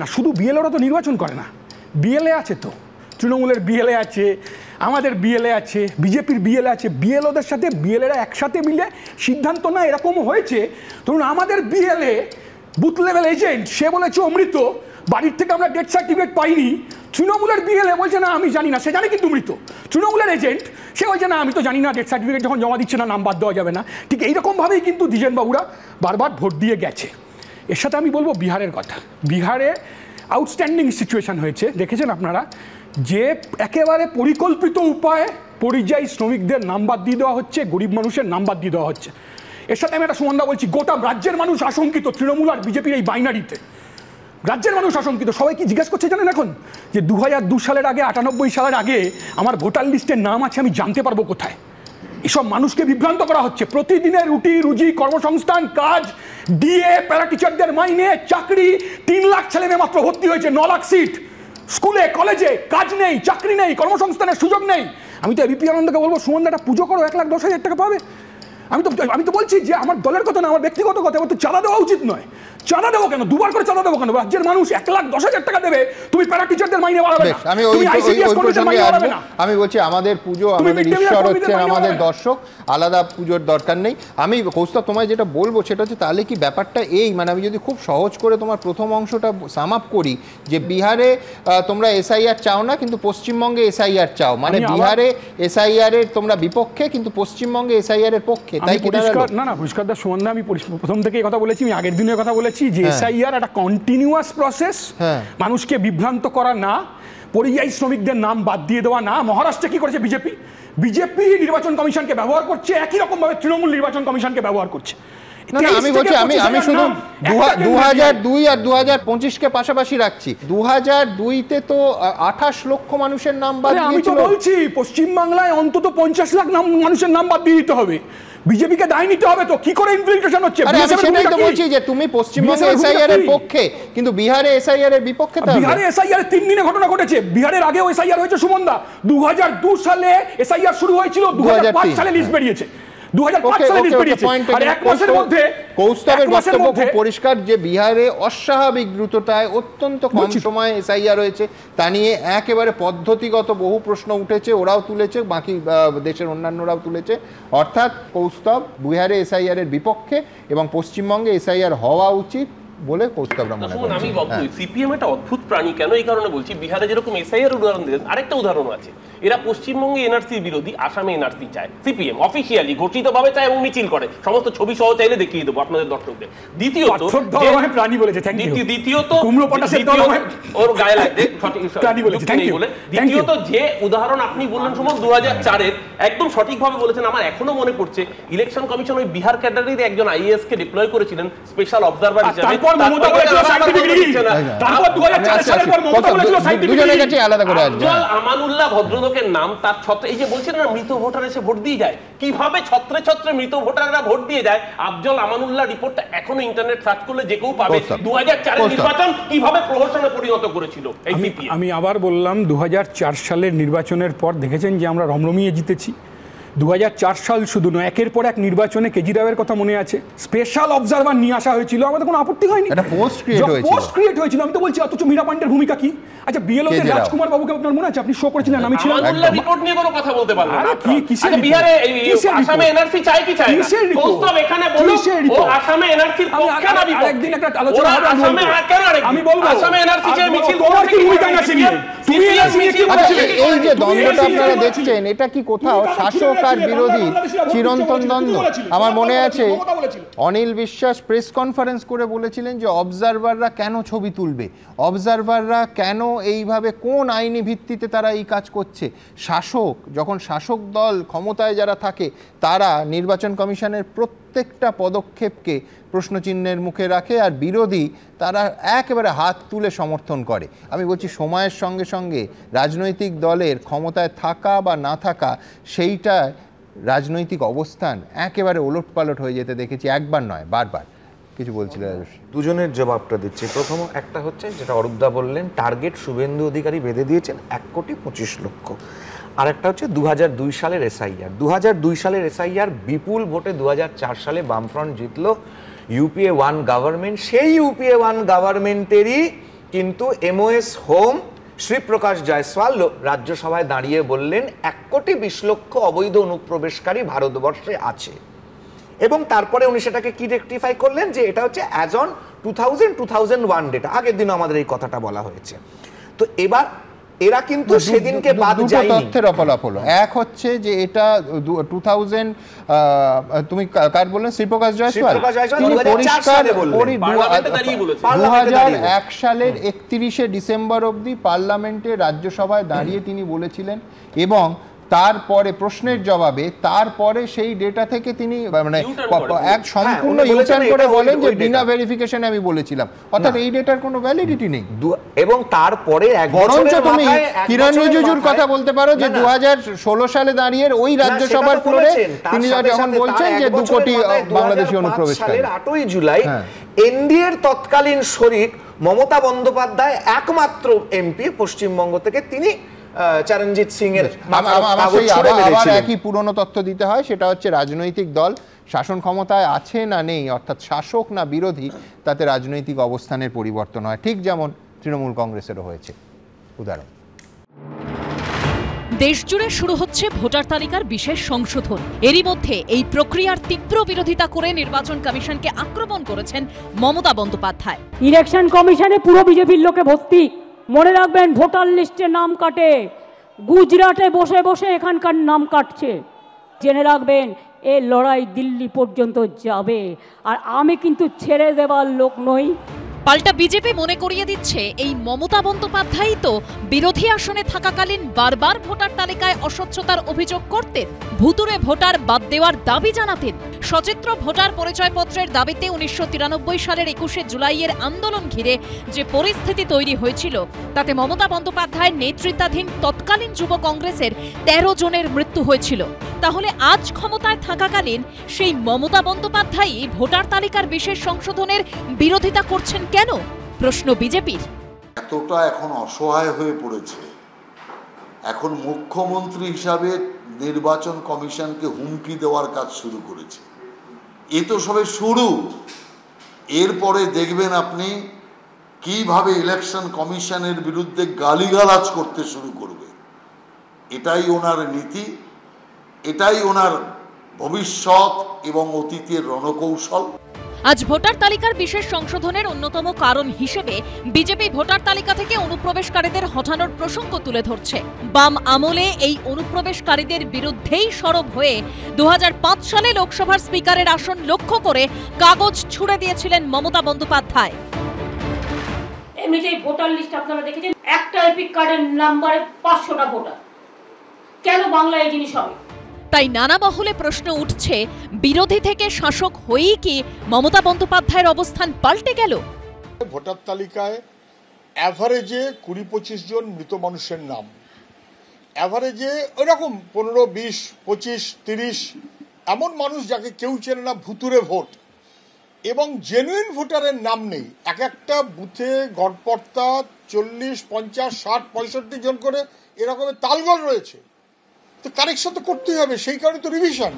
না, শুধু বিএলওরা তো নির্বাচন করে না, বিএলএ আছে তো, তৃণমূলের বিএলএ আছে, আমাদের বিএলএ আছে, বিজেপির বিএলএ আছে। বিএলওদের সাথে বিএলএরা একসাথে মিলে সিদ্ধান্ত না, এরকমও হয়েছে। ধরুন আমাদের বিএলএ বুথ লেভেল এজেন্ট, সে বলেছে অমৃত, বাড়ির থেকে আমরা ডেথ সার্টিফিকেট পাইনি। তৃণমূলের বিএলএ বলছে না আমি জানি না, সে জানে কিন্তু মৃত। তৃণমূলের এজেন্ট সে বলছে না আমি তো জানি না, ডেথ সার্টিফিকেট যখন জমা দিচ্ছে না নাম বাদ দেওয়া যাবে না। ঠিক এইরকমভাবেই কিন্তু দ্বিজেনবাবুরা বারবার ভোট দিয়ে গেছে। এর সাথে আমি বলবো বিহারের কথা। বিহারে আউটস্ট্যান্ডিং সিচুয়েশন হয়েছে, দেখেছেন আপনারা, যে একেবারে পরিকল্পিত উপায়ে পরিযায়ী শ্রমিকদের নাম বাদ দিয়ে দেওয়া হচ্ছে, গরিব মানুষের নাম বাদ দিয়ে দেওয়া হচ্ছে। এর সাথে আমি একটা সুমনদা বলছি, গোটা রাজ্যের মানুষ আশঙ্কিত তৃণমূল আর বিজেপির এই বাইনারিতে। রাজ্যের মানুষ আশঙ্কিত। সবাই কি জিজ্ঞেস করছে জানেন এখন, যে 2002 সালের আগে, 98 সালের আগে আমার ভোটার লিস্টের নাম আছে, আমি জানতে পারবো কোথায়? এসব মানুষকে বিভ্রান্ত করা হচ্ছে। প্রতিদিনের রুটি রুজি, কর্মসংস্থান, কাজ, ডিএ, প্যারা টিচারদের মাইনে, চাকরি, 3 লাখ ছেলে মেয়ে মাত্র ভর্তি হয়েছে, 9 লাখ সিট, স্কুলে কলেজে কাজ নেই, চাকরি নেই, কর্মসংস্থানের সুযোগ নেই। আমি তো এবিপি আনন্দকে বলবো, সুমনদাটা পুজো করো, 1,10,000 টাকা পাবে। আমি তো বলছি যে আমার দলের কথা না, আমার ব্যক্তিগত কথা, আমার তো চাঁদা দেওয়া উচিত নয়। চাঁদা দেবো কেন? 2বার করে চাঁদা দেবো কেন? রাজ্যের মানুষ 1,10,000 টাকা দেবে, তুমি প্যারা টিচারদের মাইনে বাড়াবে না, তুমি আইসিডিএস কর্মীদের মাইনে বাড়াবে না। আমি বলছি আমাদের পুজো, আমাদের ঈশ্বর হচ্ছেন আমাদের দর্শক, আলাদা পুজোর দরকার নেই। আমি কৌস্তব তোমায় যেটা বলবো সেটা হচ্ছে, তাহলে কি ব্যাপারটা এই, মানে আমি যদি খুব সহজ করে তোমার প্রথম অংশটা সাম আপ করি, যে বিহারে তোমরা এসআইআর চাও না কিন্তু পশ্চিমবঙ্গে এসআইআর চাও, মানে বিহারে এসআইআর এর তোমরা বিপক্ষে কিন্তু পশ্চিমবঙ্গে এসআইআর এর পক্ষে, তাই কি? না, পরিষ্কার দা সুমনদা, আমি প্রথম থেকেই কথা বলেছি, আমি আগের দিনের কথা বলেছি যে এসআইআর একটা কন্টিনিউয়াস প্রসেস, মানুষকে বিভ্রান্ত করা না, পরিযায়ী শ্রমিকদের নাম বাদ দিয়ে দেওয়া না। মহারাষ্ট্রে কি করেছে বিজেপি নির্বাচন কমিশনকে ব্যবহার করছে, একই রকম ভাবে তৃণমূল নির্বাচন কমিশনকে ব্যবহার করছে। আমি বলছি, আমি শুধু 2002 আর 2025-কে পাশাপাশি রাখছি। 2002-তে তো 28 লক্ষ মানুষের নাম বাদ দিয়েছিল। আমি তো বলছি পশ্চিমবাংলায় অন্তত 50 লাখ মানুষের নাম বাদ দিয়ে দিতে হবে। বিজেপিকে দায় নিতে হবে তো, কি করে ইনফিল্ট্রেশন হচ্ছে? আমি সেটাই তো বলছি যে তুমি পশ্চিমবঙ্গে এসআইআর এর পক্ষে কিন্তু বিহারে এসআইআর এর বিপক্ষে। বিহারে এসআইআর 3 দিনে ঘটনা ঘটেছে। বিহারের আগেও এসআইআর হয়েছে সুমনদা। 2002 সালে এসআইআর শুরু হয়েছিল, 2005 সালে লিস্ট বেরিয়েছে। 2005 সালে লিস্ট বেরিয়েছে আর এক মাসের মধ্যে কৌস্তবের বক্তব্য খুব পরিষ্কার যে বিহারে অস্বাভাবিক দ্রুততায় অত্যন্ত কম সময়ে এসআইআর হয়েছে, তা নিয়ে একেবারে পদ্ধতিগত বহু প্রশ্ন উঠেছে, ওরাও তুলেছে, বাকি দেশের অন্যান্যরাও তুলেছে। অর্থাৎ কৌস্তব বিহারে এসআইআর এর বিপক্ষে এবং পশ্চিমবঙ্গে এসআইআর হওয়া উচিত বলে কৌস্তবরা মনে করছে। আমি সিপিএম একটা অদ্ভুত প্রাণী, কেন এই কারণে বলছি, বিহারে যেরকম এসআইআর উদাহরণ দিলেন, আরেকটা উদাহরণ আছে, এরা পশ্চিমবঙ্গে এনআরসি বিরোধী, আসামে এনআরসি চায়। সিপিএম অফিসিয়ালি ঘোষিতভাবে চায় এবং মিছিল করে, সমস্ত ছবি সহ চাইলে দেখিয়ে দেবো আপনাদের দর্শকদের। দ্বিতীয়ত প্রাণী বলেছে, দ্বিতীয়ত ওর গায়ে লাগবে দ্বিতীয়ত যে উদাহরণ আপনি বললেন সুমন 2004-এর, একদম সঠিকভাবে বলেছেন। আমার এখনো মনে পড়ছে ইলেকশন কমিশন ওই বিহার ক্যাডারের একজন আইএএস কে ডিপ্লয় করেছিলেন স্পেশাল অবজারভার হিসেবে। আমানুল্লাহ ভদ্রলোকের নাম, তার ছত্রে, এই যে বলছেন না মৃত ভোটার এসে ভোট দিয়ে যায়, কিভাবে ছত্রে ছত্রে মৃত ভোটাররা ভোট দিয়ে যায়, আফজল আমানুল্লাহ রিপোর্টটা এখনো ইন্টারনেট সার্চ করলে যে কেউ পাবে। 2004-এর নির্বাচন কিভাবে প্রহসনে পরিণত করেছিল এই সিপিএম। আমি আবার বললাম 2004 সালের নির্বাচনের পর দেখেছেন যে আমরা রমরমিয়ে জিতেছি। 2004 সাল শুধু নয়, একের পর এক নির্বাচনে কেজরিওয়ালের কথা মনে আছে, স্পেশাল অবজারভার নিয়ে আসা হয়েছিল, আমাদের কোনো আপত্তি হয়নি, পোস্ট ক্রিয়েট হয়েছিল। আমি তো বলছি অথচ মীরা পান্ডের ভূমিকা কি? আচ্ছা বিএলওতে রাজকুমার বাবুকে আপনার মনে আছে, আপনি শো করেছিলেন, আমি ছিলাম। আমানুল্লাহ রিপোর্ট নিয়ে কোনো কথা বলতে পারলাম না। কি কিসের বিহারে আসামে এনআরসি চাই কি চাই না? কৌস্তব এখানে বলুন ও আসামে এনআরসির পক্ষে না বিপক্ষে? আরেকদিন একটা আলোচনা হবে, আসামে কেন আরেকদিন আমি বলবো আসামে এনআরসি চাই মিছিল তোমার কি ভূমিকা না ছিল? তুমি এই যে দ্বন্দ্বটা আপনারা দেখছেন, এটা কি কোথাও শাসক আর বিরোধী চিরন্তন দ্বন্দ্ব? আমার মনে আছে অনিল বিশ্বাস প্রেস কনফারেন্স করে বলেছিলেন যে অবজারভাররা কেন ছবি তুলবে, অবজারভাররা কেন এইভাবে, কোন আইনি ভিত্তিতে তারা এই কাজ করছে। শাসক যখন শাসক দল ক্ষমতায় যারা থাকে তারা নির্বাচন কমিশনের প্রত্যেকটা পদক্ষেপকে প্রশ্নচিহ্নের মুখে রাখে, আর বিরোধী তারা একেবারে হাত তুলে সমর্থন করে। আমি বলছি সময়ের সঙ্গে সঙ্গে রাজনৈতিক দলের ক্ষমতায় থাকা বা না থাকা, সেইটা রাজনৈতিক অবস্থান একেবারে ওলটপালট হয়ে যেতে দেখেছি, একবার নয় বারবার। কিছু বলছিলেন? দুজনের জবাবটা দিচ্ছি। প্রথম একটা হচ্ছে যেটা অরূপদা বললেন, টার্গেট শুভেন্দু অধিকারী বেঁধে দিয়েছেন 1,25,00,000। আর একটা হচ্ছে 2002 সালের এসআইআর। 2002 সালের এসআইআর বিপুল ভোটে 2004 সালে বামফ্রন্ট জিতল, ইউপিএ 1 গভর্নমেন্ট। সেই ইউপিএ 1 গভর্নমেন্টেরই কিন্তু এমওএস হোম শ্রীপ্রকাশ জয়সওয়াল রাজ্যসভায় দাঁড়িয়ে বললেন 1,20,00,000 অবৈধ অনুপ্রবেশকারী ভারতবর্ষে আছে, এবং তারপরে উনি সেটাকে কি রেকটিফাই করলেন যে এটা হচ্ছে অ্যাজ অন 2001 ডেটা। আগের দিনও আমাদের এই কথাটা বলা হয়েছে। তো এবার এরা কিন্তু সেদিনকে বাদ যায়নি। তথ্যের অপলাপ হলো, এক হচ্ছে যে এটা 2000 তুমি কার বললেন, শ্রীপ্রকাশ জয়সওয়াল, তিনি পরিষ্কার 2001 সালের 31শে ডিসেম্বর অবধি পার্লামেন্টে রাজ্যসভায় দাঁড়িয়ে তিনি বলেছিলেন, এবং তারপরে প্রশ্নের জবাবে তারপরে সেই ডেটা থেকে তিনি মানে এক সম্পূর্ণ ইউটার্ন করে বলেন যে বিনা ভেরিফিকেশনে আমি বলেছিলাম, অর্থাৎ এই ডেটার কোনো ভ্যালিডিটি নেই। এবং তারপরে বরঞ্চ তুমি কিরণ রিজিজুর কথা বলতে পারো যে 2016 সালে দাঁড়িয়ে ওই রাজ্যসভার ফ্লোরে তিনি যখন বলছেন যে 2 কোটি বাংলাদেশি অনুপ্রবেশকারী। 8ই জুলাই এনডিএর তৎকালীন শরিক মমতা বন্দ্যোপাধ্যায় একমাত্র এমপি পশ্চিমবঙ্গ থেকে, তিনি চরণজিৎ সিং এর আবার একই পুরনো তথ্য দিতে হয়, সেটা হচ্ছে রাজনৈতিক দল শাসন ক্ষমতায় আছে না নেই, অর্থাৎ শাসক না বিরোধী, তাতে রাজনৈতিক অবস্থানের পরিবর্তন হয়, ঠিক যেমন তৃণমূল কংগ্রেসেরও হয়েছে। উদাহরণ, দেশজুড়ে শুরু হচ্ছে ভোটার তালিকার বিশেষ সংশোধন। এরই মধ্যে এই প্রক্রিয়ার তীব্র বিরোধিতা করে নির্বাচন কমিশনকে আক্রমণ করেছেন মমতা বন্দ্যোপাধ্যায়। ইলেকশন কমিশনে পুরো বিজেপির লোকে ভর্তি। মনে রাখবেন, ভোটার লিস্টে নাম কাটে, গুজরাটে বসে বসে এখানকার নাম কাটছে। জেনে রাখবেন, এ লড়াই দিল্লি পর্যন্ত যাবে, আর আমি কিন্তু ছেড়ে দেবার লোক নই। পাল্টা বিজেপি মনে করিয়ে দিচ্ছে এই মমতা বন্দ্যোপাধ্যায়ই তো বিরোধী আসনে থাকাকালীন বারবার ভোটার তালিকায় অস্বচ্ছতার অভিযোগ করতেন, ভুতুরে ভোটার বাদ দেওয়ার দাবি জানাতেন। সচিত্র ভোটার পরিচয়পত্রের দাবিতে 1993 সালের 21শে জুলাইয়ের আন্দোলন ঘিরে যে পরিস্থিতি তৈরি হয়েছিল, তাতে মমতা বন্দ্যোপাধ্যায়ের নেতৃত্বাধীন তৎকালীন যুব কংগ্রেসের 13 জনের মৃত্যু হয়েছিল। তাহলে আজ ক্ষমতায় থাকাকালীন সেই মমতা বন্দ্যোপাধ্যায়ই ভোটার তালিকার বিশেষ সংশোধনের বিরোধিতা করছেন কেন? প্রশ্ন বিজেপির। এতটা এখন অসহায় হয়ে পড়েছে, এখন মুখ্যমন্ত্রী হিসাবে নির্বাচন কমিশনকে হুমকি দেওয়ার কাজ শুরু করেছে। এ তো সবে শুরু, এরপরে দেখবেন আপনি কিভাবে ইলেকশন কমিশনের বিরুদ্ধে গালিগালাজ করতে শুরু করবে। এটাই ওনার নীতি, এটাই ওনার ভবিষ্যৎ এবং অতীতের রণকৌশল। আজ ভোটার তালিকার বিশেষ সংশোধনের অন্যতম কারণ হিসেবে বিজেপি ভোটার তালিকা থেকে অনুপ্রবেশকারীদের হটানোর প্রসঙ্গ তুলে ধরছে। বাম আমলে এই অনুপ্রবেশকারীদের বিরুদ্ধেই সরব হয়ে 2005 সালে লোকসভার স্পিকারের আসন লক্ষ্য করে কাগজ ছুড়ে দিয়েছিলেন মমতা বন্দ্যোপাধ্যায়। এমনিতেই ভোটার লিস্ট আপনারা দেখেছেন, একটা এপিক কার্ডের নাম্বারে 500টা ভোটার। কেন বাংলা এই জিনিস হবে? তাই নানা মহলে প্রশ্ন উঠছে, বিরোধী থেকে শাসক হয়েই কি মমতা বন্দ্যোপাধ্যায়ের অবস্থান পাল্টে গেল? ভোটার তালিকায় অ্যাভারেজে 20-25 জন মৃত মানুষের নাম, অ্যাভারেজে ওইরকম 15, 20, 25, 30 এমন মানুষ যাকে কেউ চেনে না, ভুতুরে ভোট এবং জেনুইন ভোটারের নাম নেই। এক একটা বুথে গড়পড়তা 40, 50, 60, 65 জন করে এরকমের তালগোল রয়েছে। তো কারেকশন তো করতেই হবে, সেই কারণে তো রিভিশন।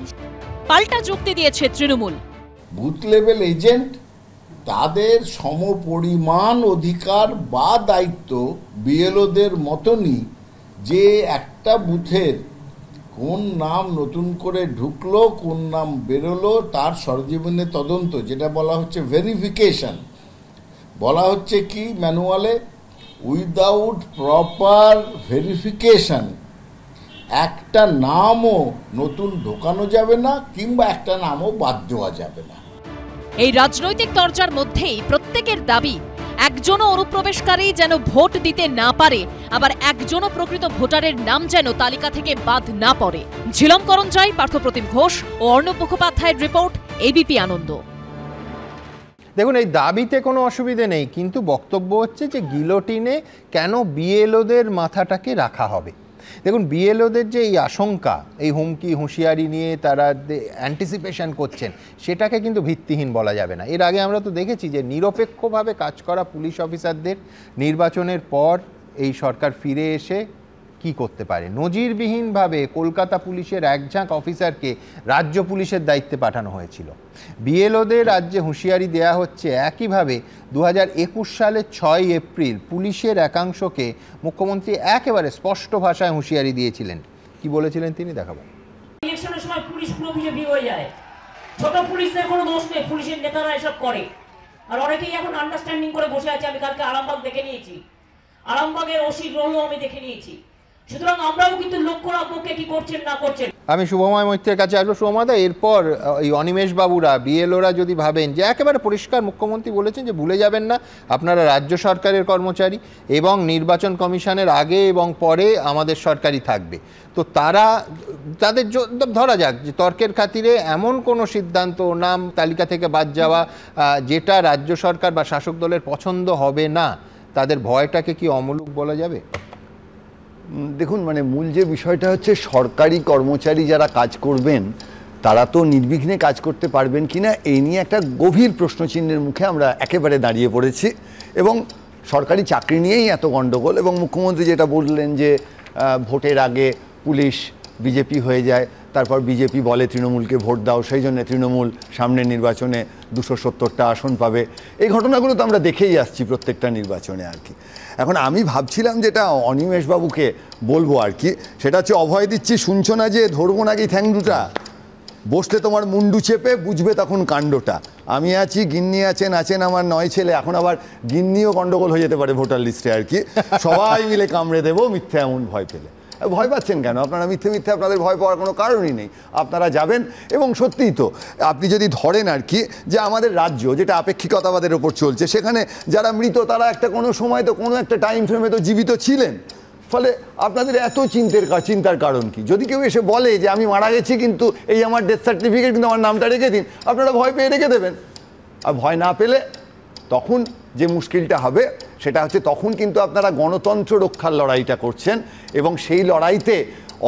পাল্টা যুক্তি দিয়েছে তৃণমূল। বুথ লেভেল এজেন্ট তাদের সমপরিমাণ অধিকার বা দায়িত্ব বিএলওদের মতনই, যে একটা বুথের কোন নাম নতুন করে ঢুকলো, কোন নাম বেরোলো, তার সরজমিনে তদন্ত, যেটা বলা হচ্ছে ভেরিফিকেশন। বলা হচ্ছে কি ম্যানুয়ালে, উইদাউট প্রপার ভেরিফিকেশন একটা নামও নতুন ঢোকানো যাবে না, কিংবা একটা নামও বাদ দেওয়া যাবে না। এই রাজনৈতিক তরজার মধ্যেই প্রত্যেকের দাবি, একজনও অনুপ্রবেশকারী যেন ভোট দিতে না পারে, আবার একজনও প্রকৃত ভোটারের নাম যেন তালিকা থেকে বাদ না পড়ে। ঝিলম করঞ্জাই, পার্থপ্রতিম ঘোষ ও অর্ণব মুখোপাধ্যায়ের রিপোর্ট, এবিপি আনন্দ। দেখুন, এই দাবিতে কোনো অসুবিধে নেই, কিন্তু বক্তব্য হচ্ছে যে গিলোটিনে কেন বিএলওদের মাথাটাকে রাখা হবে। দেখুন, বিএলওদের যে এই আশঙ্কা, এই হুমকি হুঁশিয়ারি নিয়ে তারা অ্যান্টিসিপেশন করছেন, সেটাকে কিন্তু ভিত্তিহীন বলা যাবে না। এর আগে আমরা তো দেখেছি যে নিরপেক্ষভাবে কাজ করা পুলিশ অফিসারদের নির্বাচনের পর এই সরকার ফিরে এসে কি করতে পারে। নজিরবিহীনভাবে কলকাতা পুলিশের একঝাঁক অফিসারকে রাজ্য পুলিশের দায়িত্বে পাঠানো হয়েছিল। বিএলওদের রাজ্যে হুঁশিয়ারি দেয়া হচ্ছে। একইভাবে 2021 সালের 6 এপ্রিল পুলিশের একাংশকে মুখ্যমন্ত্রী একেবারে স্পষ্ট ভাষায় হুঁশিয়ারি দিয়েছিলেন। কি বলেছিলেন তিনি, দেখাবো। ইলেকশনের সময় পুলিশ পুরো বিজেপি হয়ে যায়, ছোট পুলিশদের কোনো দোষ নেই, পুলিশের নেতারা এসব করে। আর অনেকেই এখন আন্ডারস্ট্যান্ডিং করে বসে আছে। আমি কালকে আরামবাগ দেখে নিয়েছি, আরামবাগের ওসি রোলও আমি দেখে নিয়েছি। সুতরাং আমরাও কিন্তু লক্ষ্য রাখবো কে কি করছেন না করছেন। আমি শুভময় মৈত্রের কাছে আসবো। শুভময়দা, এরপর এই অনিমেষ বাবুরা, বিএলওরা যদি ভাবেন যে একেবারে পরিষ্কার মুখ্যমন্ত্রী বলেছেন যে ভুলে যাবেন না আপনারা রাজ্য সরকারের কর্মচারী এবং নির্বাচন কমিশনের আগে এবং পরে আমাদের সরকারই থাকবে, তো তাদের ধরা যাক যে তর্কের খাতিরে এমন কোনো সিদ্ধান্ত, নাম তালিকা থেকে বাদ যাওয়া, যেটা রাজ্য সরকার বা শাসক দলের পছন্দ হবে না, তাদের ভয়টাকে কি অমূলক বলা যাবে? দেখুন, মানে মূল যে বিষয়টা হচ্ছে, সরকারি কর্মচারী যারা কাজ করবেন তারা তো নির্বিঘ্নে কাজ করতে পারবেন কিনা, এই নিয়ে একটা গভীর প্রশ্নচিহ্নের মুখে আমরা একেবারে দাঁড়িয়ে পড়েছি। এবং সরকারি চাকরি নিয়েই এত গণ্ডগোল। এবং মুখ্যমন্ত্রী যেটা বললেন যে ভোটের আগে পুলিশ বিজেপি হয়ে যায়, তারপর বিজেপি বলে তৃণমূলকে ভোট দাও, সেই জন্য তৃণমূল সামনের নির্বাচনে 270টা আসন পাবে। এই ঘটনাগুলো তো আমরা দেখেই আসছি প্রত্যেকটা নির্বাচনে আর কি। এখন আমি ভাবছিলাম যেটা অনিমেষবাবুকে বলবো আর কি, সেটা হচ্ছে অভয় দিচ্ছি শুনছো না যে, ধরবো নাকি ঠ্যাং দুটা, বসলে তোমার মুন্ডু চেপে বুঝবে তখন কাণ্ডটা। আমি আছি, গিন্নি আছেন আমার 9 ছেলে, এখন আবার গিন্নিও গণ্ডগোল হয়ে যেতে পারে ভোটার লিস্টে আর কি। সবাই মিলে কামড়ে দেবো মিথ্যে এমন ভয় পেলে। ভয় পাচ্ছেন কেন? আপনারা মিথ্যে আপনাদের ভয় পাওয়ার কোনো কারণই নেই। আপনারা যাবেন। এবং সত্যিই তো আপনি যদি ধরেন আর কি যে আমাদের রাজ্য যেটা আপেক্ষিকতাবাদের ওপর চলছে, সেখানে যারা মৃত তারা একটা কোনো সময় তো কোনো একটা টাইম ফ্রেমে তো জীবিত ছিলেন। ফলে আপনাদের এত চিন্তার কারণ কি? যদি কেউ এসে বলে যে আমি মারা গেছি কিন্তু এই আমার ডেথ সার্টিফিকেট, কিন্তু আমার নামটা রেখে দিন, আপনারা ভয় পেয়ে রেখে দেবেন। আর ভয় না পেলে তখন যে মুশকিলটা হবে সেটা হচ্ছে, তখন কিন্তু আপনারা গণতন্ত্র রক্ষার লড়াইটা করছেন, এবং সেই লড়াইতে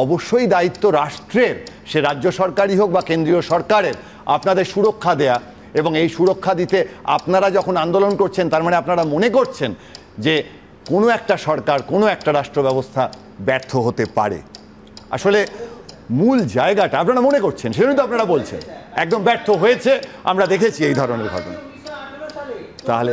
অবশ্যই দায়িত্ব রাষ্ট্রের, সে রাজ্য সরকারই হোক বা কেন্দ্রীয় সরকারের, আপনাদের সুরক্ষা দেয়া। এবং এই সুরক্ষা দিতে আপনারা যখন আন্দোলন করছেন, তার মানে আপনারা মনে করছেন যে কোনো একটা সরকার, কোনো একটা রাষ্ট্র ব্যবস্থা ব্যর্থ হতে পারে। আসলে মূল জায়গাটা আপনারা মনে করছেন, সেজন্য তো আপনারা বলছেন একদম ব্যর্থ হয়েছে, আমরা দেখেছি এই ধরনের ঘটনা। তাহলে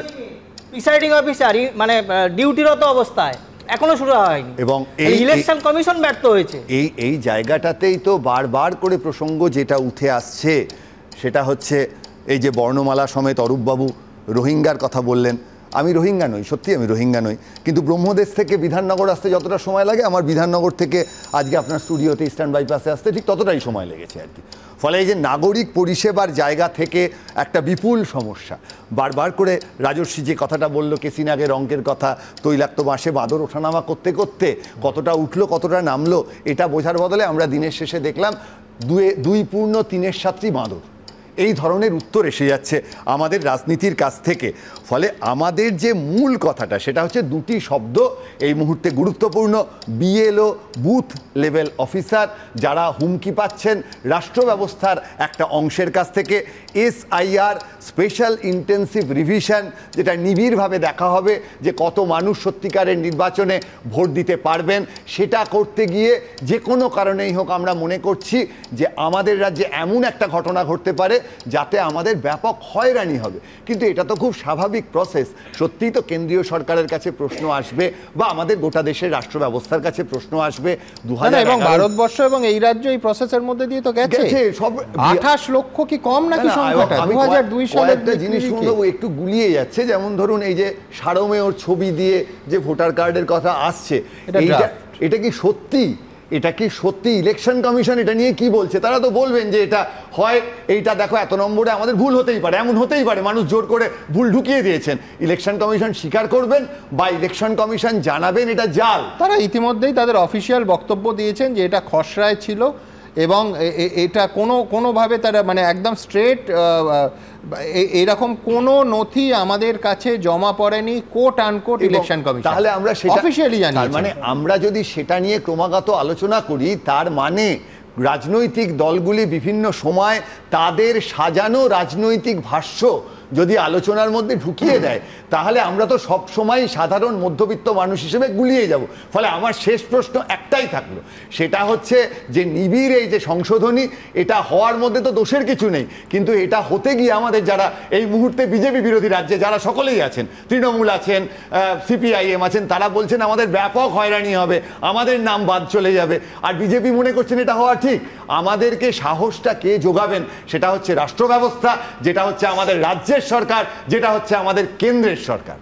প্রিসাইডিং অফিসার মানে ডিউটিরত অবস্থায় এখনো শুরু হয়নি এবং ইলেকশন কমিশন ব্যর্থ হয়েছে। এই জায়গাটাতেই তো বারবার করে প্রসঙ্গ যেটা উঠে আসছে সেটা হচ্ছে এই যে বর্ণমালা সমেত অরূপবাবু রোহিঙ্গার কথা বললেন। আমি রোহিঙ্গা নই, সত্যি আমি রোহিঙ্গা নই, কিন্তু ব্রহ্মদেশ থেকে বিধাননগর আসতে যতটা সময় লাগে আমার বিধাননগর থেকে আজকে আপনার স্টুডিওতে ইস্টার্ন বাইপাসে আসতে ঠিক ততটাই সময় লেগেছে আর কি। ফলে এই যে নাগরিক পরিষেবার জায়গা থেকে একটা বিপুল সমস্যা, বারবার করে রাজস্বী যে কথাটা বললো কেসিনাগের অঙ্কের কথা, তৈলাক্ত বাঁশে বাঁদর ওঠানামা করতে করতে কতটা উঠলো কতটা নামলো এটা বোঝার বদলে আমরা দিনের শেষে দেখলাম 2 পূর্ণ 3-এর সাথী বাঁদর। এই ধরনের উত্তর এসে যাচ্ছে আমাদের রাজনীতির কাছ থেকে। ফলে আমাদের যে মূল কথাটা সেটা হচ্ছে দুটি শব্দ এই মুহূর্তে গুরুত্বপূর্ণ, বিএলও বুথ লেভেল অফিসার যারা হুমকি পাচ্ছেন রাষ্ট্র ব্যবস্থার একটা অংশের কাছ থেকে, SIR স্পেশাল ইন্টেন্সিভ রিভিশন যেটা নিবিড়ভাবে দেখা হবে যে কত মানুষ সত্যিকারের নির্বাচনে ভোট দিতে পারবেন, সেটা করতে গিয়ে যে কোনো কারণেই হোক আমরা মনে করছি যে আমাদের রাজ্যে এমন একটা ঘটনা ঘটতে পারে যাতে আমাদের ব্যাপক হয়রানি হবে। কিন্তু এটা তো খুব স্বাভাবিক প্রসেস। সত্যিই তো কেন্দ্রীয় সরকারের কাছে প্রশ্ন আসবে বা আমাদের গোটা দেশের রাষ্ট্র ব্যবস্থার কাছে প্রশ্ন আসবে। 2011 এবং ভারতবর্ষ এবং এই রাজ্য এই প্রসেসের মধ্যে দিয়ে তো গেছে সব 28 লক্ষ কি কম নাকি সংখ্যাটা 2002 সালের একটা জিনিস শুনবো একটু গুলিয়ে যাচ্ছে, যেমন ধরুন এই যে সারমেয়র ছবি দিয়ে যে ভোটার কার্ডের কথা আসছে, এটা কি সত্যি? এটা কি সত্যি ইলেকশন কমিশন এটা নিয়ে কি বলছে? তারা তো বলবেন যে এটা হয় এইটা দেখো এত নম্বরে আমাদের ভুল হতেই পারে, এমন হতেই পারে, মানুষ জোর করে ভুল ঢুকিয়ে দিয়েছেন। ইলেকশন কমিশন স্বীকার করবেন বা ইলেকশন কমিশন জানাবেন এটা জাল। তারা ইতিমধ্যেই তাদের অফিসিয়াল বক্তব্য দিয়েছেন যে এটা খসড়ায় ছিল এবং এটা কোনোভাবে তারা মানে একদম স্ট্রেট এরকম কোনো নথি আমাদের কাছে জমা পড়েনি কোট আনকোট ইলেকশন কমিশন। তাহলে আমরা সেটা অফিশিয়ালি জানি। মানে আমরা যদি সেটা নিয়ে ক্রমাগত আলোচনা করি তার মানে রাজনৈতিক দলগুলি বিভিন্ন সময় তাদের সাজানো রাজনৈতিক ভাষ্য যদি আলোচনার মধ্যে ঢুকিয়ে দেয় তাহলে আমরা তো সব সময় সাধারণ মধ্যবিত্ত মানুষ হিসেবে গুলিয়ে যাব। ফলে আমার শেষ প্রশ্ন একটাই থাকলো, সেটা হচ্ছে যে নিবিড় এই যে সংশোধনী এটা হওয়ার মধ্যে তো দোষের কিছু নেই, কিন্তু এটা হতে গিয়ে আমাদের যারা এই মুহূর্তে বিজেপি বিরোধী রাজ্যে যারা সকলেই আছেন, তৃণমূল আছেন, CPIM আছেন, তারা বলছেন আমাদের ব্যাপক হয়রানি হবে, আমাদের নাম বাদ চলে যাবে। আর বিজেপি মনে করছেন এটা হওয়া ঠিক। আমাদেরকে সাহসটা কে যোগাবেন? সেটা হচ্ছে রাষ্ট্র ব্যবস্থা, যেটা হচ্ছে আমাদের রাজ্যের সরকার, যেটা হচ্ছে আমাদের কেন্দ্রের সরকার।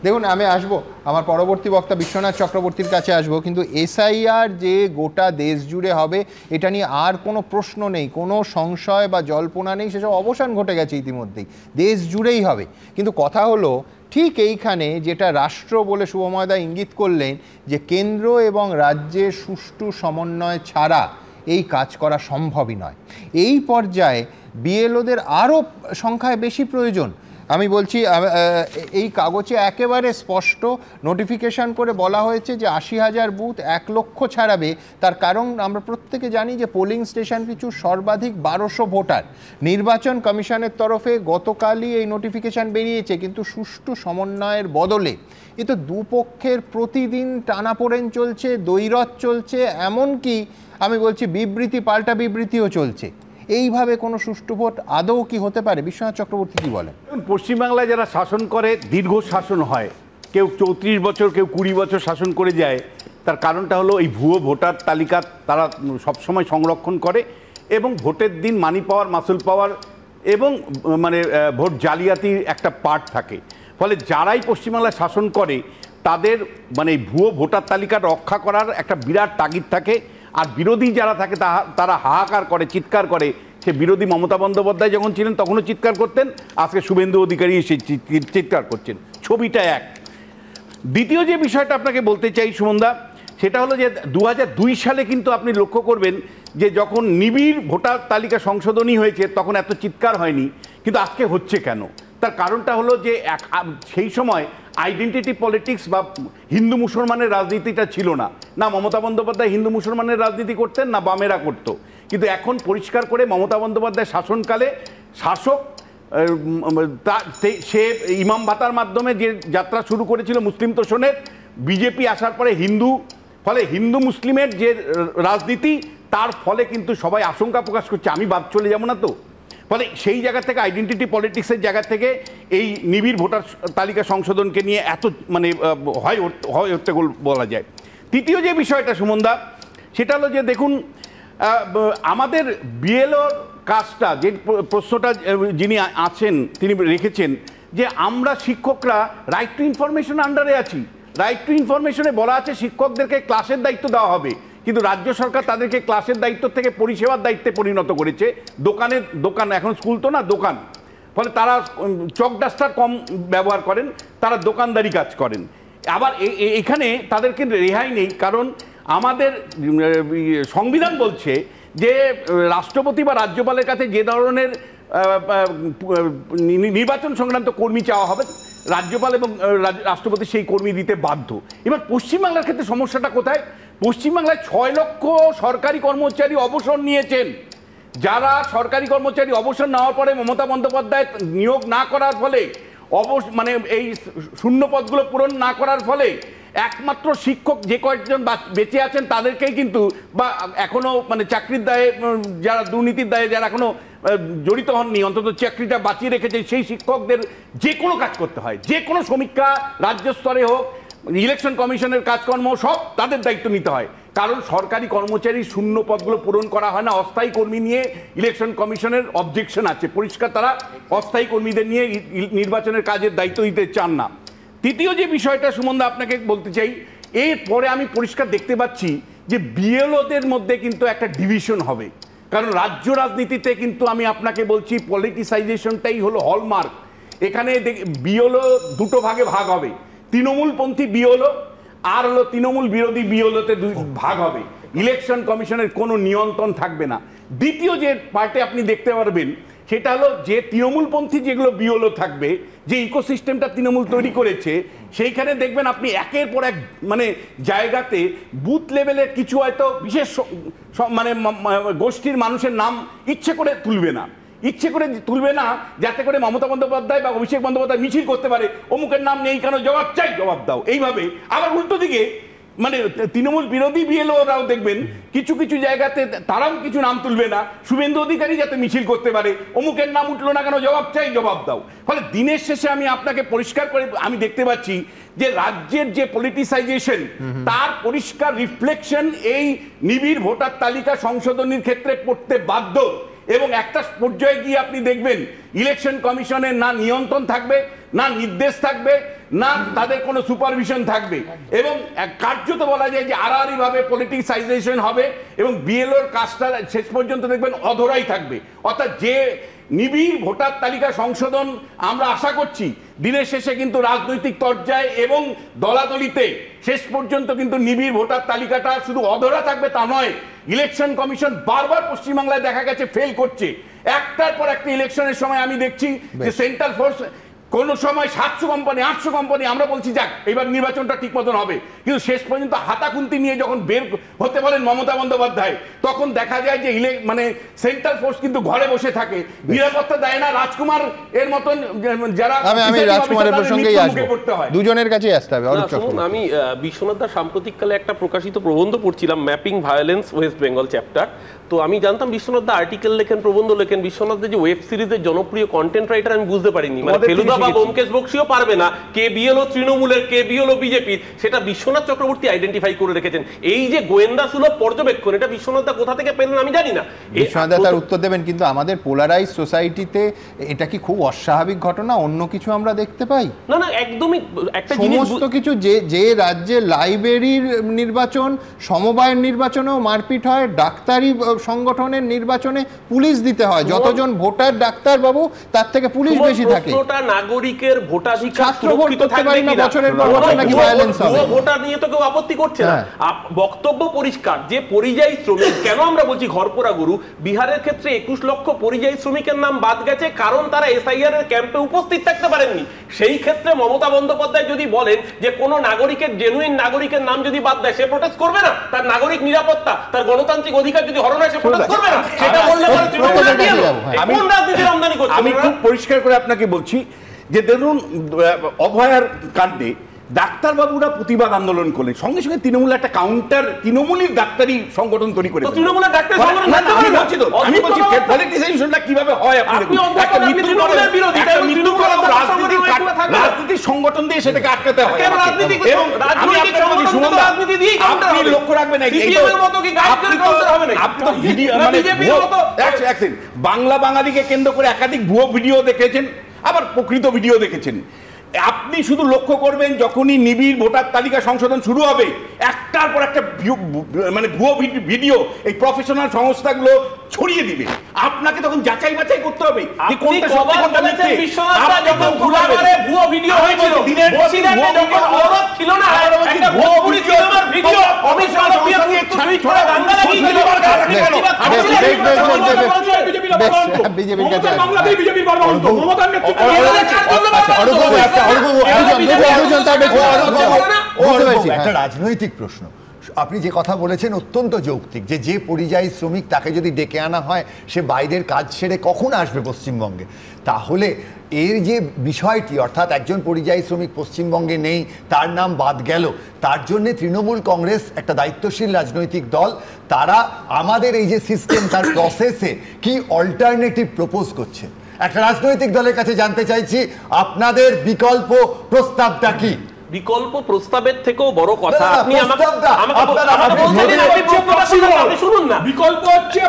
দেখুন আমি আসবো আমার পরবর্তী বক্তা বিশ্বনাথ চক্রবর্তীর কাছে আসবো, কিন্তু SIR যে গোটা দেশ জুড়ে হবে এটা নিয়ে আর কোনো প্রশ্ন নেই, কোনো সংশয় বা জল্পনা নেই, সেসব অবসান ঘটে গেছে ইতিমধ্যেই, দেশ জুড়েই হবে। কিন্তু কথা হলো ঠিক এইখানে যেটা রাষ্ট্র বলে শুভময়দা ইঙ্গিত করলেন যে কেন্দ্র এবং রাজ্যের সুষ্ঠু সমন্বয় ছাড়া এই কাজ করা সম্ভবই নয়। এই পর্যায়ে বিএলওদের আরও সংখ্যায় বেশি প্রয়োজন। আমি বলছি এই কাগজে একেবারে স্পষ্ট নোটিফিকেশন করে বলা হয়েছে যে 80,000 বুথ 1 লক্ষ ছাড়াবে। তার কারণ আমরা প্রত্যেকে জানি যে পোলিং স্টেশন পিছু সর্বাধিক 1200 ভোটার। নির্বাচন কমিশনের তরফে গতকালই এই নোটিফিকেশন বেরিয়েছে, কিন্তু সুষ্ঠু সমন্বয়ের বদলে এ তো দুপক্ষের প্রতিদিন টানাপোড়েন চলছে, দ্বৈরথ চলছে, এমনকি আমি বলছি বিবৃতি পাল্টা বিবৃতিও চলছে। এইভাবে কোনো সুষ্ঠু ভোট আদৌ কি হতে পারে? বিশ্বনাথ চক্রবর্তী কি বলেন? পশ্চিমবাংলায় যারা শাসন করে দীর্ঘ শাসন হয়, কেউ 34 বছর কেউ 20 বছর শাসন করে যায়, তার কারণটা হলো এই ভুয়ো ভোটার তালিকা তারা সবসময় সংরক্ষণ করে এবং ভোটের দিন মানি পাওয়ার, মাসুল পাওয়ার এবং মানে ভোট জালিয়াতির একটা পার্ট থাকে। ফলে যারাই পশ্চিমবাংলায় শাসন করে তাদের মানে ভুয়ো ভোটার তালিকা রক্ষা করার একটা বিরাট তাগিদ থাকে। আর বিরোধী যারা থাকে তারা হাহাকার করে, চিৎকার করে। সে বিরোধী মমতা বন্দ্যোপাধ্যায় যখন ছিলেন তখনও চিৎকার করতেন, আজকে শুভেন্দু অধিকারী এসে চিৎকার করছেন, ছবিটা এক। দ্বিতীয় যে বিষয়টা আপনাকে বলতে চাই সুমনদা, সেটা হলো যে 2002 সালে কিন্তু আপনি লক্ষ্য করবেন যে যখন নিবিড় ভোটার তালিকা সংশোধনী হয়েছে তখন এত চিৎকার হয়নি, কিন্তু আজকে হচ্ছে কেন? তার কারণটা হলো যে সেই সময় আইডেন্টিটি পলিটিক্স বা হিন্দু মুসলমানের রাজনীতিটা ছিল না। না মমতা বন্দ্যোপাধ্যায় হিন্দু মুসলমানের রাজনীতি করতেন, না বামেরা করতো। কিন্তু এখন পরিষ্কার করে মমতা বন্দ্যোপাধ্যায় শাসনকালে শাসক সে ইমাম ভাতার মাধ্যমে যে যাত্রা শুরু করেছিল মুসলিম তোষণের, বিজেপি আসার পরে হিন্দু ফলে হিন্দু মুসলিমের যে রাজনীতি তার ফলে কিন্তু সবাই আশঙ্কা প্রকাশ করছে আমি বাদ চলে যাবো না তো। ফলে সেই জায়গা থেকে আইডেন্টিটি পলিটিক্সের জায়গা থেকে এই নিবিড় ভোটার তালিকা সংশোধনকে নিয়ে এত মানে হয় হট্টগোল বলা যায়। তৃতীয় যে বিষয়টা সুমনদা, সেটা হলো যে দেখুন আমাদের বিএলওর কাজটা, যে প্রশ্নটা যিনি আছেন তিনি রেখেছেন যে আমরা শিক্ষকরা রাইট টু ইনফরমেশন আন্ডারে আছি। রাইট টু ইনফরমেশনে বলা আছে শিক্ষকদেরকে ক্লাসের দায়িত্ব দেওয়া হবে, কিন্তু রাজ্য সরকার তাদেরকে ক্লাসের দায়িত্ব থেকে পরিষেবার দায়িত্বে পরিণত করেছে। দোকান এখন স্কুল তো না, দোকান। ফলে তারা চক ডাস্টার কম ব্যবহার করেন, তারা দোকানদারি কাজ করেন। আবার এখানে তাদেরকে রেহাই নেই, কারণ আমাদের সংবিধান বলছে যে রাষ্ট্রপতি বা রাজ্যপালের কাছে যে ধরনের নির্বাচন সংক্রান্ত কর্মী চাওয়া হবে রাজ্যপাল এবং রাষ্ট্রপতি সেই কর্মী দিতে বাধ্য। এবার পশ্চিমবাংলার ক্ষেত্রে সমস্যাটা কোথায়? পশ্চিমবাংলায় 6 লক্ষ সরকারি কর্মচারী অবসর নিয়েছেন। যারা সরকারি কর্মচারী অবসর নেওয়ার পরে মমতা বন্দ্যোপাধ্যায় নিয়োগ না করার ফলে মানে এই শূন্য পদগুলো পূরণ না করার ফলে একমাত্র শিক্ষক যে কয়েকজন বেঁচে আছেন তাদেরকেই কিন্তু, বা এখনো মানে চাকরির দায়ে যারা দুর্নীতির দায়ে যারা এখনো জড়িত হননি, অন্তত চাকরিটা বাঁচিয়ে রেখেছে, সেই শিক্ষকদের যে কোনো কাজ করতে হয়, যে কোনো সমীক্ষা রাজ্য স্তরে হোক, ইলেকশন কমিশনের কাজকর্ম সব তাদের দায়িত্ব নিতে হয়। কারণ সরকারি কর্মচারী শূন্য পদগুলো পূরণ করা হয় না। অস্থায়ী কর্মী নিয়ে ইলেকশন কমিশনের অবজেকশন আছে, পরিষ্কার তারা অস্থায়ী কর্মীদের নিয়ে নির্বাচনের কাজের দায়িত্ব দিতে চান না। তৃতীয় যে বিষয়টা সুমনদা আপনাকে বলতে চাই, এরপরে আমি পরিষ্কার দেখতে পাচ্ছি যে বিএলওদের মধ্যে কিন্তু একটা ডিভিশন হবে। কারণ রাজ্য রাজনীতিতে কিন্তু আমি আপনাকে বলছি পলিটিসাইজেশনটাই হলো হলমার্ক। এখানে বিএলও দুটো ভাগে ভাগ হবে, তৃণমূলপন্থী বিএলও আর হলো তৃণমূল বিরোধী বিএলওতে দুই ভাগ হবে। ইলেকশন কমিশনের কোনো নিয়ন্ত্রণ থাকবে না। দ্বিতীয় যে পার্টে আপনি দেখতে পারবেন সেটা হলো যে তৃণমূলপন্থী যেগুলো বিএলও থাকবে, যে ইকোসিস্টেমটা তৃণমূল তৈরি করেছে, সেইখানে দেখবেন আপনি একের পর এক মানে জায়গাতে বুথ লেভেলের কিছু হয়তো বিশেষ মানে গোষ্ঠীর মানুষের নাম ইচ্ছে করে তুলবে না, যাতে করে মমতা বন্দ্যোপাধ্যায় বা অভিষেক বন্দ্যোপাধ্যায় মিছিল করতে পারে, অমুকের নাম নেই কেন, জবাব চাই, জবাব দাও। এইভাবে আবার উল্টো দিকে মানে তৃণমূল বিরোধী বিএলওরাও দেখবেন কিছু কিছু জায়গাতে তারাও কিছু নাম তুলবে না, শুভেন্দু অধিকারী যাতে মিছিল করতে পারে, অমুকের নাম উঠলো না কেন, জবাব চাই, জবাব দাও। ফলে দিনের শেষে আমি আপনাকে পরিষ্কার করে আমি দেখতে পাচ্ছি যে রাজ্যের যে পলিটিসাইজেশন তার পরিষ্কার রিফ্লেকশন এই নিবিড় ভোটার তালিকা সংশোধনীর ক্ষেত্রে পড়তে বাধ্য। এবং একটা পর্যায়ে গিয়ে আপনি দেখবেন ইলেকশন কমিশনের না নিয়ন্ত্রণ থাকবে, না নির্দেশ থাকবে, না তাদের কোনো সুপারভিশন থাকবে, এবং কার্যত বলা যায় যে আড়াআড়ি ভাবে পলিটিসাইজেশন হবে এবং বিএলওর কাজটা শেষ পর্যন্ত দেখবেন অধরাই থাকবে। অর্থাৎ যে নিবিড় ভোটার তালিকা সংশোধন আমরা আশা করছি দিনের শেষে কিন্তু রাজনৈতিক পর্যায়ে এবং দলাদলিতে শেষ পর্যন্ত কিন্তু নিবিড় ভোটার তালিকাটা শুধু অধরা থাকবে তা নয়, ইলেকশন কমিশন বারবার পশ্চিমবাংলায় দেখা গেছে ফেল করছে। একটার পর একটা ইলেকশনের সময় আমি দেখছি যে সেন্ট্রাল ফোর্স কোন সময় 700 কোম্পানি 800 কোম্পানি, আমরা বলছি যাক এবার নির্বাচনটা ঠিক মতন হবে, কিন্তু শেষ পর্যন্ত হাতাখুন্তি নিয়ে যখন বের হতে বলেন মমতা বন্দ্যোপাধ্যায়, তখন দেখা যায় যে মানে সেন্ট্রাল ফোর্স কিন্তু ঘরে বসে থাকে, নিরাপত্তা দেয় না। রাজকুমার এর মতন যারা আমি রাজকুমারের প্রসঙ্গেই আসবো, দুজনের কাছেই আসতে হবে। আমি বিশ্বনাথ দা সাম্প্রতিককালে একটা প্রকাশিত প্রবন্ধ পড়ছিলাম, mapping violence West Bengal chapter. তো আমি জানতাম বিশ্বনাথ দা আর্টিকেল লেখেন, প্রবন্ধ লেখেন, বিশ্বনাথ দা যে ওয়েব সিরিজের জনপ্রিয় কন্টেন্ট রাইটার আমি বুঝতে পারিনি, মানে ফেলুদা বা ব্যোমকেশ বক্সিও পারবে না কে বিএলও তৃণমূলের কে বিএলও বিজেপির, সেটা বিশ্বনাথ চক্রবর্তী আইডেন্টিফাই করে রেখেছেন। এই যে গোয়েন্দা সুলভ পর্যবেক্ষণ, এটা বিশ্বনাথ দা কোথা থেকে পেলেন আমি জানি না। বিশ্বনাথ দা তার উত্তর দেবেন, কিন্তু আমাদের পোলারাইজ সোসাইটিতে এটা কি খুব অস্বাভাবিক ঘটনা? অন্য কিছু আমরা দেখতে পাই না? না, একদমই একটা সমস্ত কিছু যে রাজ্যে লাইব্রেরির নির্বাচন, সমবায়ের নির্বাচনেও মারপিট হয়, ডাক্তারি সংগঠনের নির্বাচনে পুলিশ দিতে হয়, যতজন ভোটার ডাক্তার বাবু তার থেকে পুলিশ বেশি থাকে। নাগরিকের ভোটাধিকার সুরক্ষিত থাকবে না, বছরের পর বছর নাকি ভায়োলেন্স হবে, ভোটার নিয়ে তো কেউ আপত্তি করছে না। বক্তব্য পরিষ্কার যে পরিযায়ী শ্রমিক, কেন আমরা বলছি ঘরপোড়া গরু, বিহারের ক্ষেত্রে 21 লক্ষ পরিযায়ী শ্রমিকের নাম বাদ গেছে কারণ তারা এসআইআর এর ক্যাম্পে উপস্থিত থাকতে পারেননি। সেই ক্ষেত্রে মমতা বন্দ্যোপাধ্যায় যদি বলেন যে কোন নাগরিকের জেনুইন নাগরিকের নাম যদি বাদ দেয়, সে প্রোটেস্ট করবে না? তার নাগরিক নিরাপত্তা, তার গণতান্ত্রিক অধিকার যদি হরণ হয়, সে প্রোটেস্ট করবে না? সেটা বললে আমি খুব পরিষ্কার করে আপনাকে বলছি যে ধরুন অভয়ার কাণ্ডে ডাক্তারবাবুরা প্রতিবাদ আন্দোলন করলেন, সঙ্গে সঙ্গে তৃণমূল একটা কাউন্টার তৃণমূলের ডাক্তারি সংগঠন তৈরি করে তৃণমূলের ডাক্তারি সংগঠন আমি বলছি পলিটিসাইজেশনটা কিভাবে হয় আপনি একটা রাজনীতির সংগঠন দিয়ে সেটাকে আটকাতে হয়। এবং আমি আপনাকে বলছি সুমনদা, আপনি লক্ষ্য রাখবেন বাংলা বাঙালিকে কেন্দ্র করে একাধিক ভুয়ো ভিডিও দেখেছেন, আবার প্রকৃত ভিডিও দেখেছেন। আপনি শুধু লক্ষ্য করবেন যখনই নিবিড় ভোটার তালিকা সংশোধন শুরু হবে, একটার পর একটা মানে ভুয়ো ভিডিও এই প্রফেশনাল সংস্থাগুলো ছড়িয়ে দিবে। আপনাকে তখন যাচাই বাছাই করতে হবে যে কোনটা সত্যি কোনটা মিথ্যে। ভুয়ো ভিডিও হয়েছিল দিনের যখন অবরোধ ছিল না, একটা ভুয়ো সিনেমার ভিডিও অবিশ্বাস দিয়ে ছড়ি ছড়া বাংলা লাগিয়েছিল। বিজেপির কাছে একটা রাজনৈতিক প্রশ্ন। আপনি যে কথা বলেছেন অত্যন্ত যৌক্তিক, যে পরিযায়ী শ্রমিক তাকে যদি ডেকে আনা হয় সে বাইরের কাজ ছেড়ে কখন আসবে পশ্চিমবঙ্গে, তাহলে এর যে বিষয়টি অর্থাৎ একজন পরিযায়ী শ্রমিক পশ্চিমবঙ্গে নেই, তার নাম বাদ গেল, তার জন্যে তৃণমূল কংগ্রেস একটা দায়িত্বশীল রাজনৈতিক দল, তারা আমাদের এই যে সিস্টেম তার প্রসেসে কি অল্টারনেটিভ প্রপোজ করছে। একটা রাজনৈতিক দলের কাছে জানতে চাইছি আপনাদের বিকল্প প্রস্তাবটা কি? বিকল্প প্রস্তাবের থেকেও বড় কথা আপনি শুনুন না, বিকল্প হচ্ছে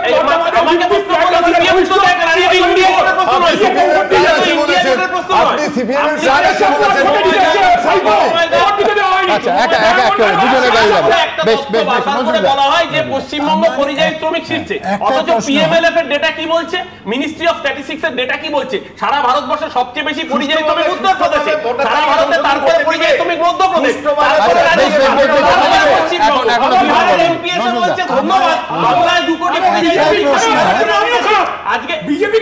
বলা হয় যে পশ্চিমবঙ্গ পরিযায়ী শ্রমিক শীর্ষে, অথচ পিএমএলএফ এর ডেটা কি বলছে, মিনিস্ট্রি অফ স্ট্যাটিস্টিক্স এর ডেটা কি বলছে, সারা ভারতবর্ষে সবচেয়ে বেশি পরিযায়ী শ্রমিক উত্তরপ্রদেশে, সারা ভারতে তারপরে পরিযায়ী শ্রমিক মধ্যপ্রদেশ, তারপরে ধন্যবাদ বাংলায় 2 কোটি পরিযায়ী আজকে বিজেপি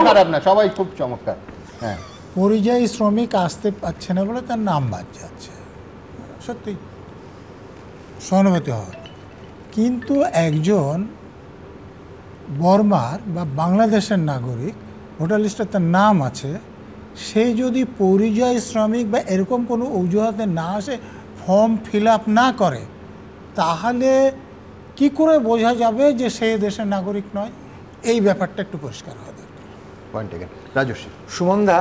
খারাপ না, সবাই খুব চমৎকার। হ্যাঁ, পরিযায়ী শ্রমিক আসতে পারছে না বলে তার নাম বাদ যাচ্ছে, সত্যি সহানুভূতি হয়। কিন্তু একজন বর্মার বা বাংলাদেশের নাগরিক ভোটার লিস্টে তার নাম আছে, সে যদি পরিযায়ী শ্রমিক বা এরকম কোনো অজুহাতে না আসে, ফর্ম ফিল আপ না করে, তাহলে কি করে বোঝা যাবে যে সে দেশের নাগরিক নয়? এই ব্যাপারটা একটু পরিষ্কার হওয়া দরকার। রাজস্বী, সুমনদা,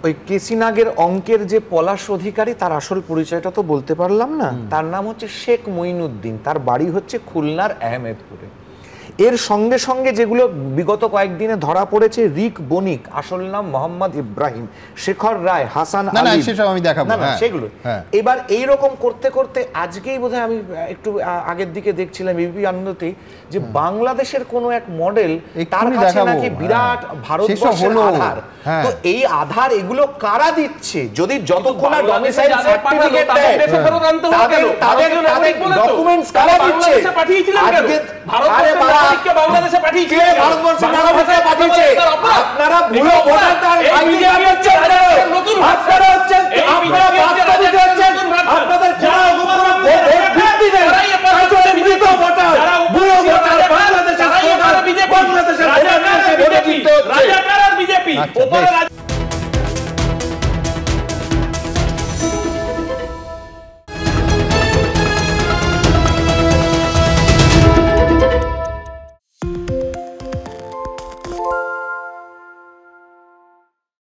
ওই কেসিনাগের অঙ্কের যে পলাশ অধিকারী, তার আসল পরিচয়টা তো বলতে পারলাম না। তার নাম হচ্ছে শেখ মঈনুদ্দিন, তার বাড়ি হচ্ছে খুলনার আহমেদপুরে। এর সঙ্গে সঙ্গে যেগুলো বিগত কয়েকদিনে ধরা পড়েছে, রিক বণিক, আসল নাম মোহাম্মদ ইব্রাহিম, শেখর রায়, হাসান আলী, আমি দেখাবো সেগুলো। এবার এইরকম করতে করতে আজকেই বোধহয় আমি একটু আগের দিকে দেখছিলাম এবিপি আনন্দতেই, যে বাংলাদেশের কোনো এক মডেল, তার কাছে নাকি বিরাট ভারতবর্ষের আধার। তো এই আধার এগুলো কারা দিচ্ছে? যদি যতক্ষণ না ডমিসাইল সার্টিফিকেট দেয়, তাদের ডকুমেন্টস কারা দিচ্ছে? আজকে বাংলাদেশে পাঠিয়েছে, ভারতবর্ষের নাগরিকরা পাঠিয়েছে। আপনারা ভুয়ো ভোটার আইডি হচ্ছেন, আপনারা হচ্ছেন, আপনারা বাস্তবিক হচ্ছেন, আপনাদের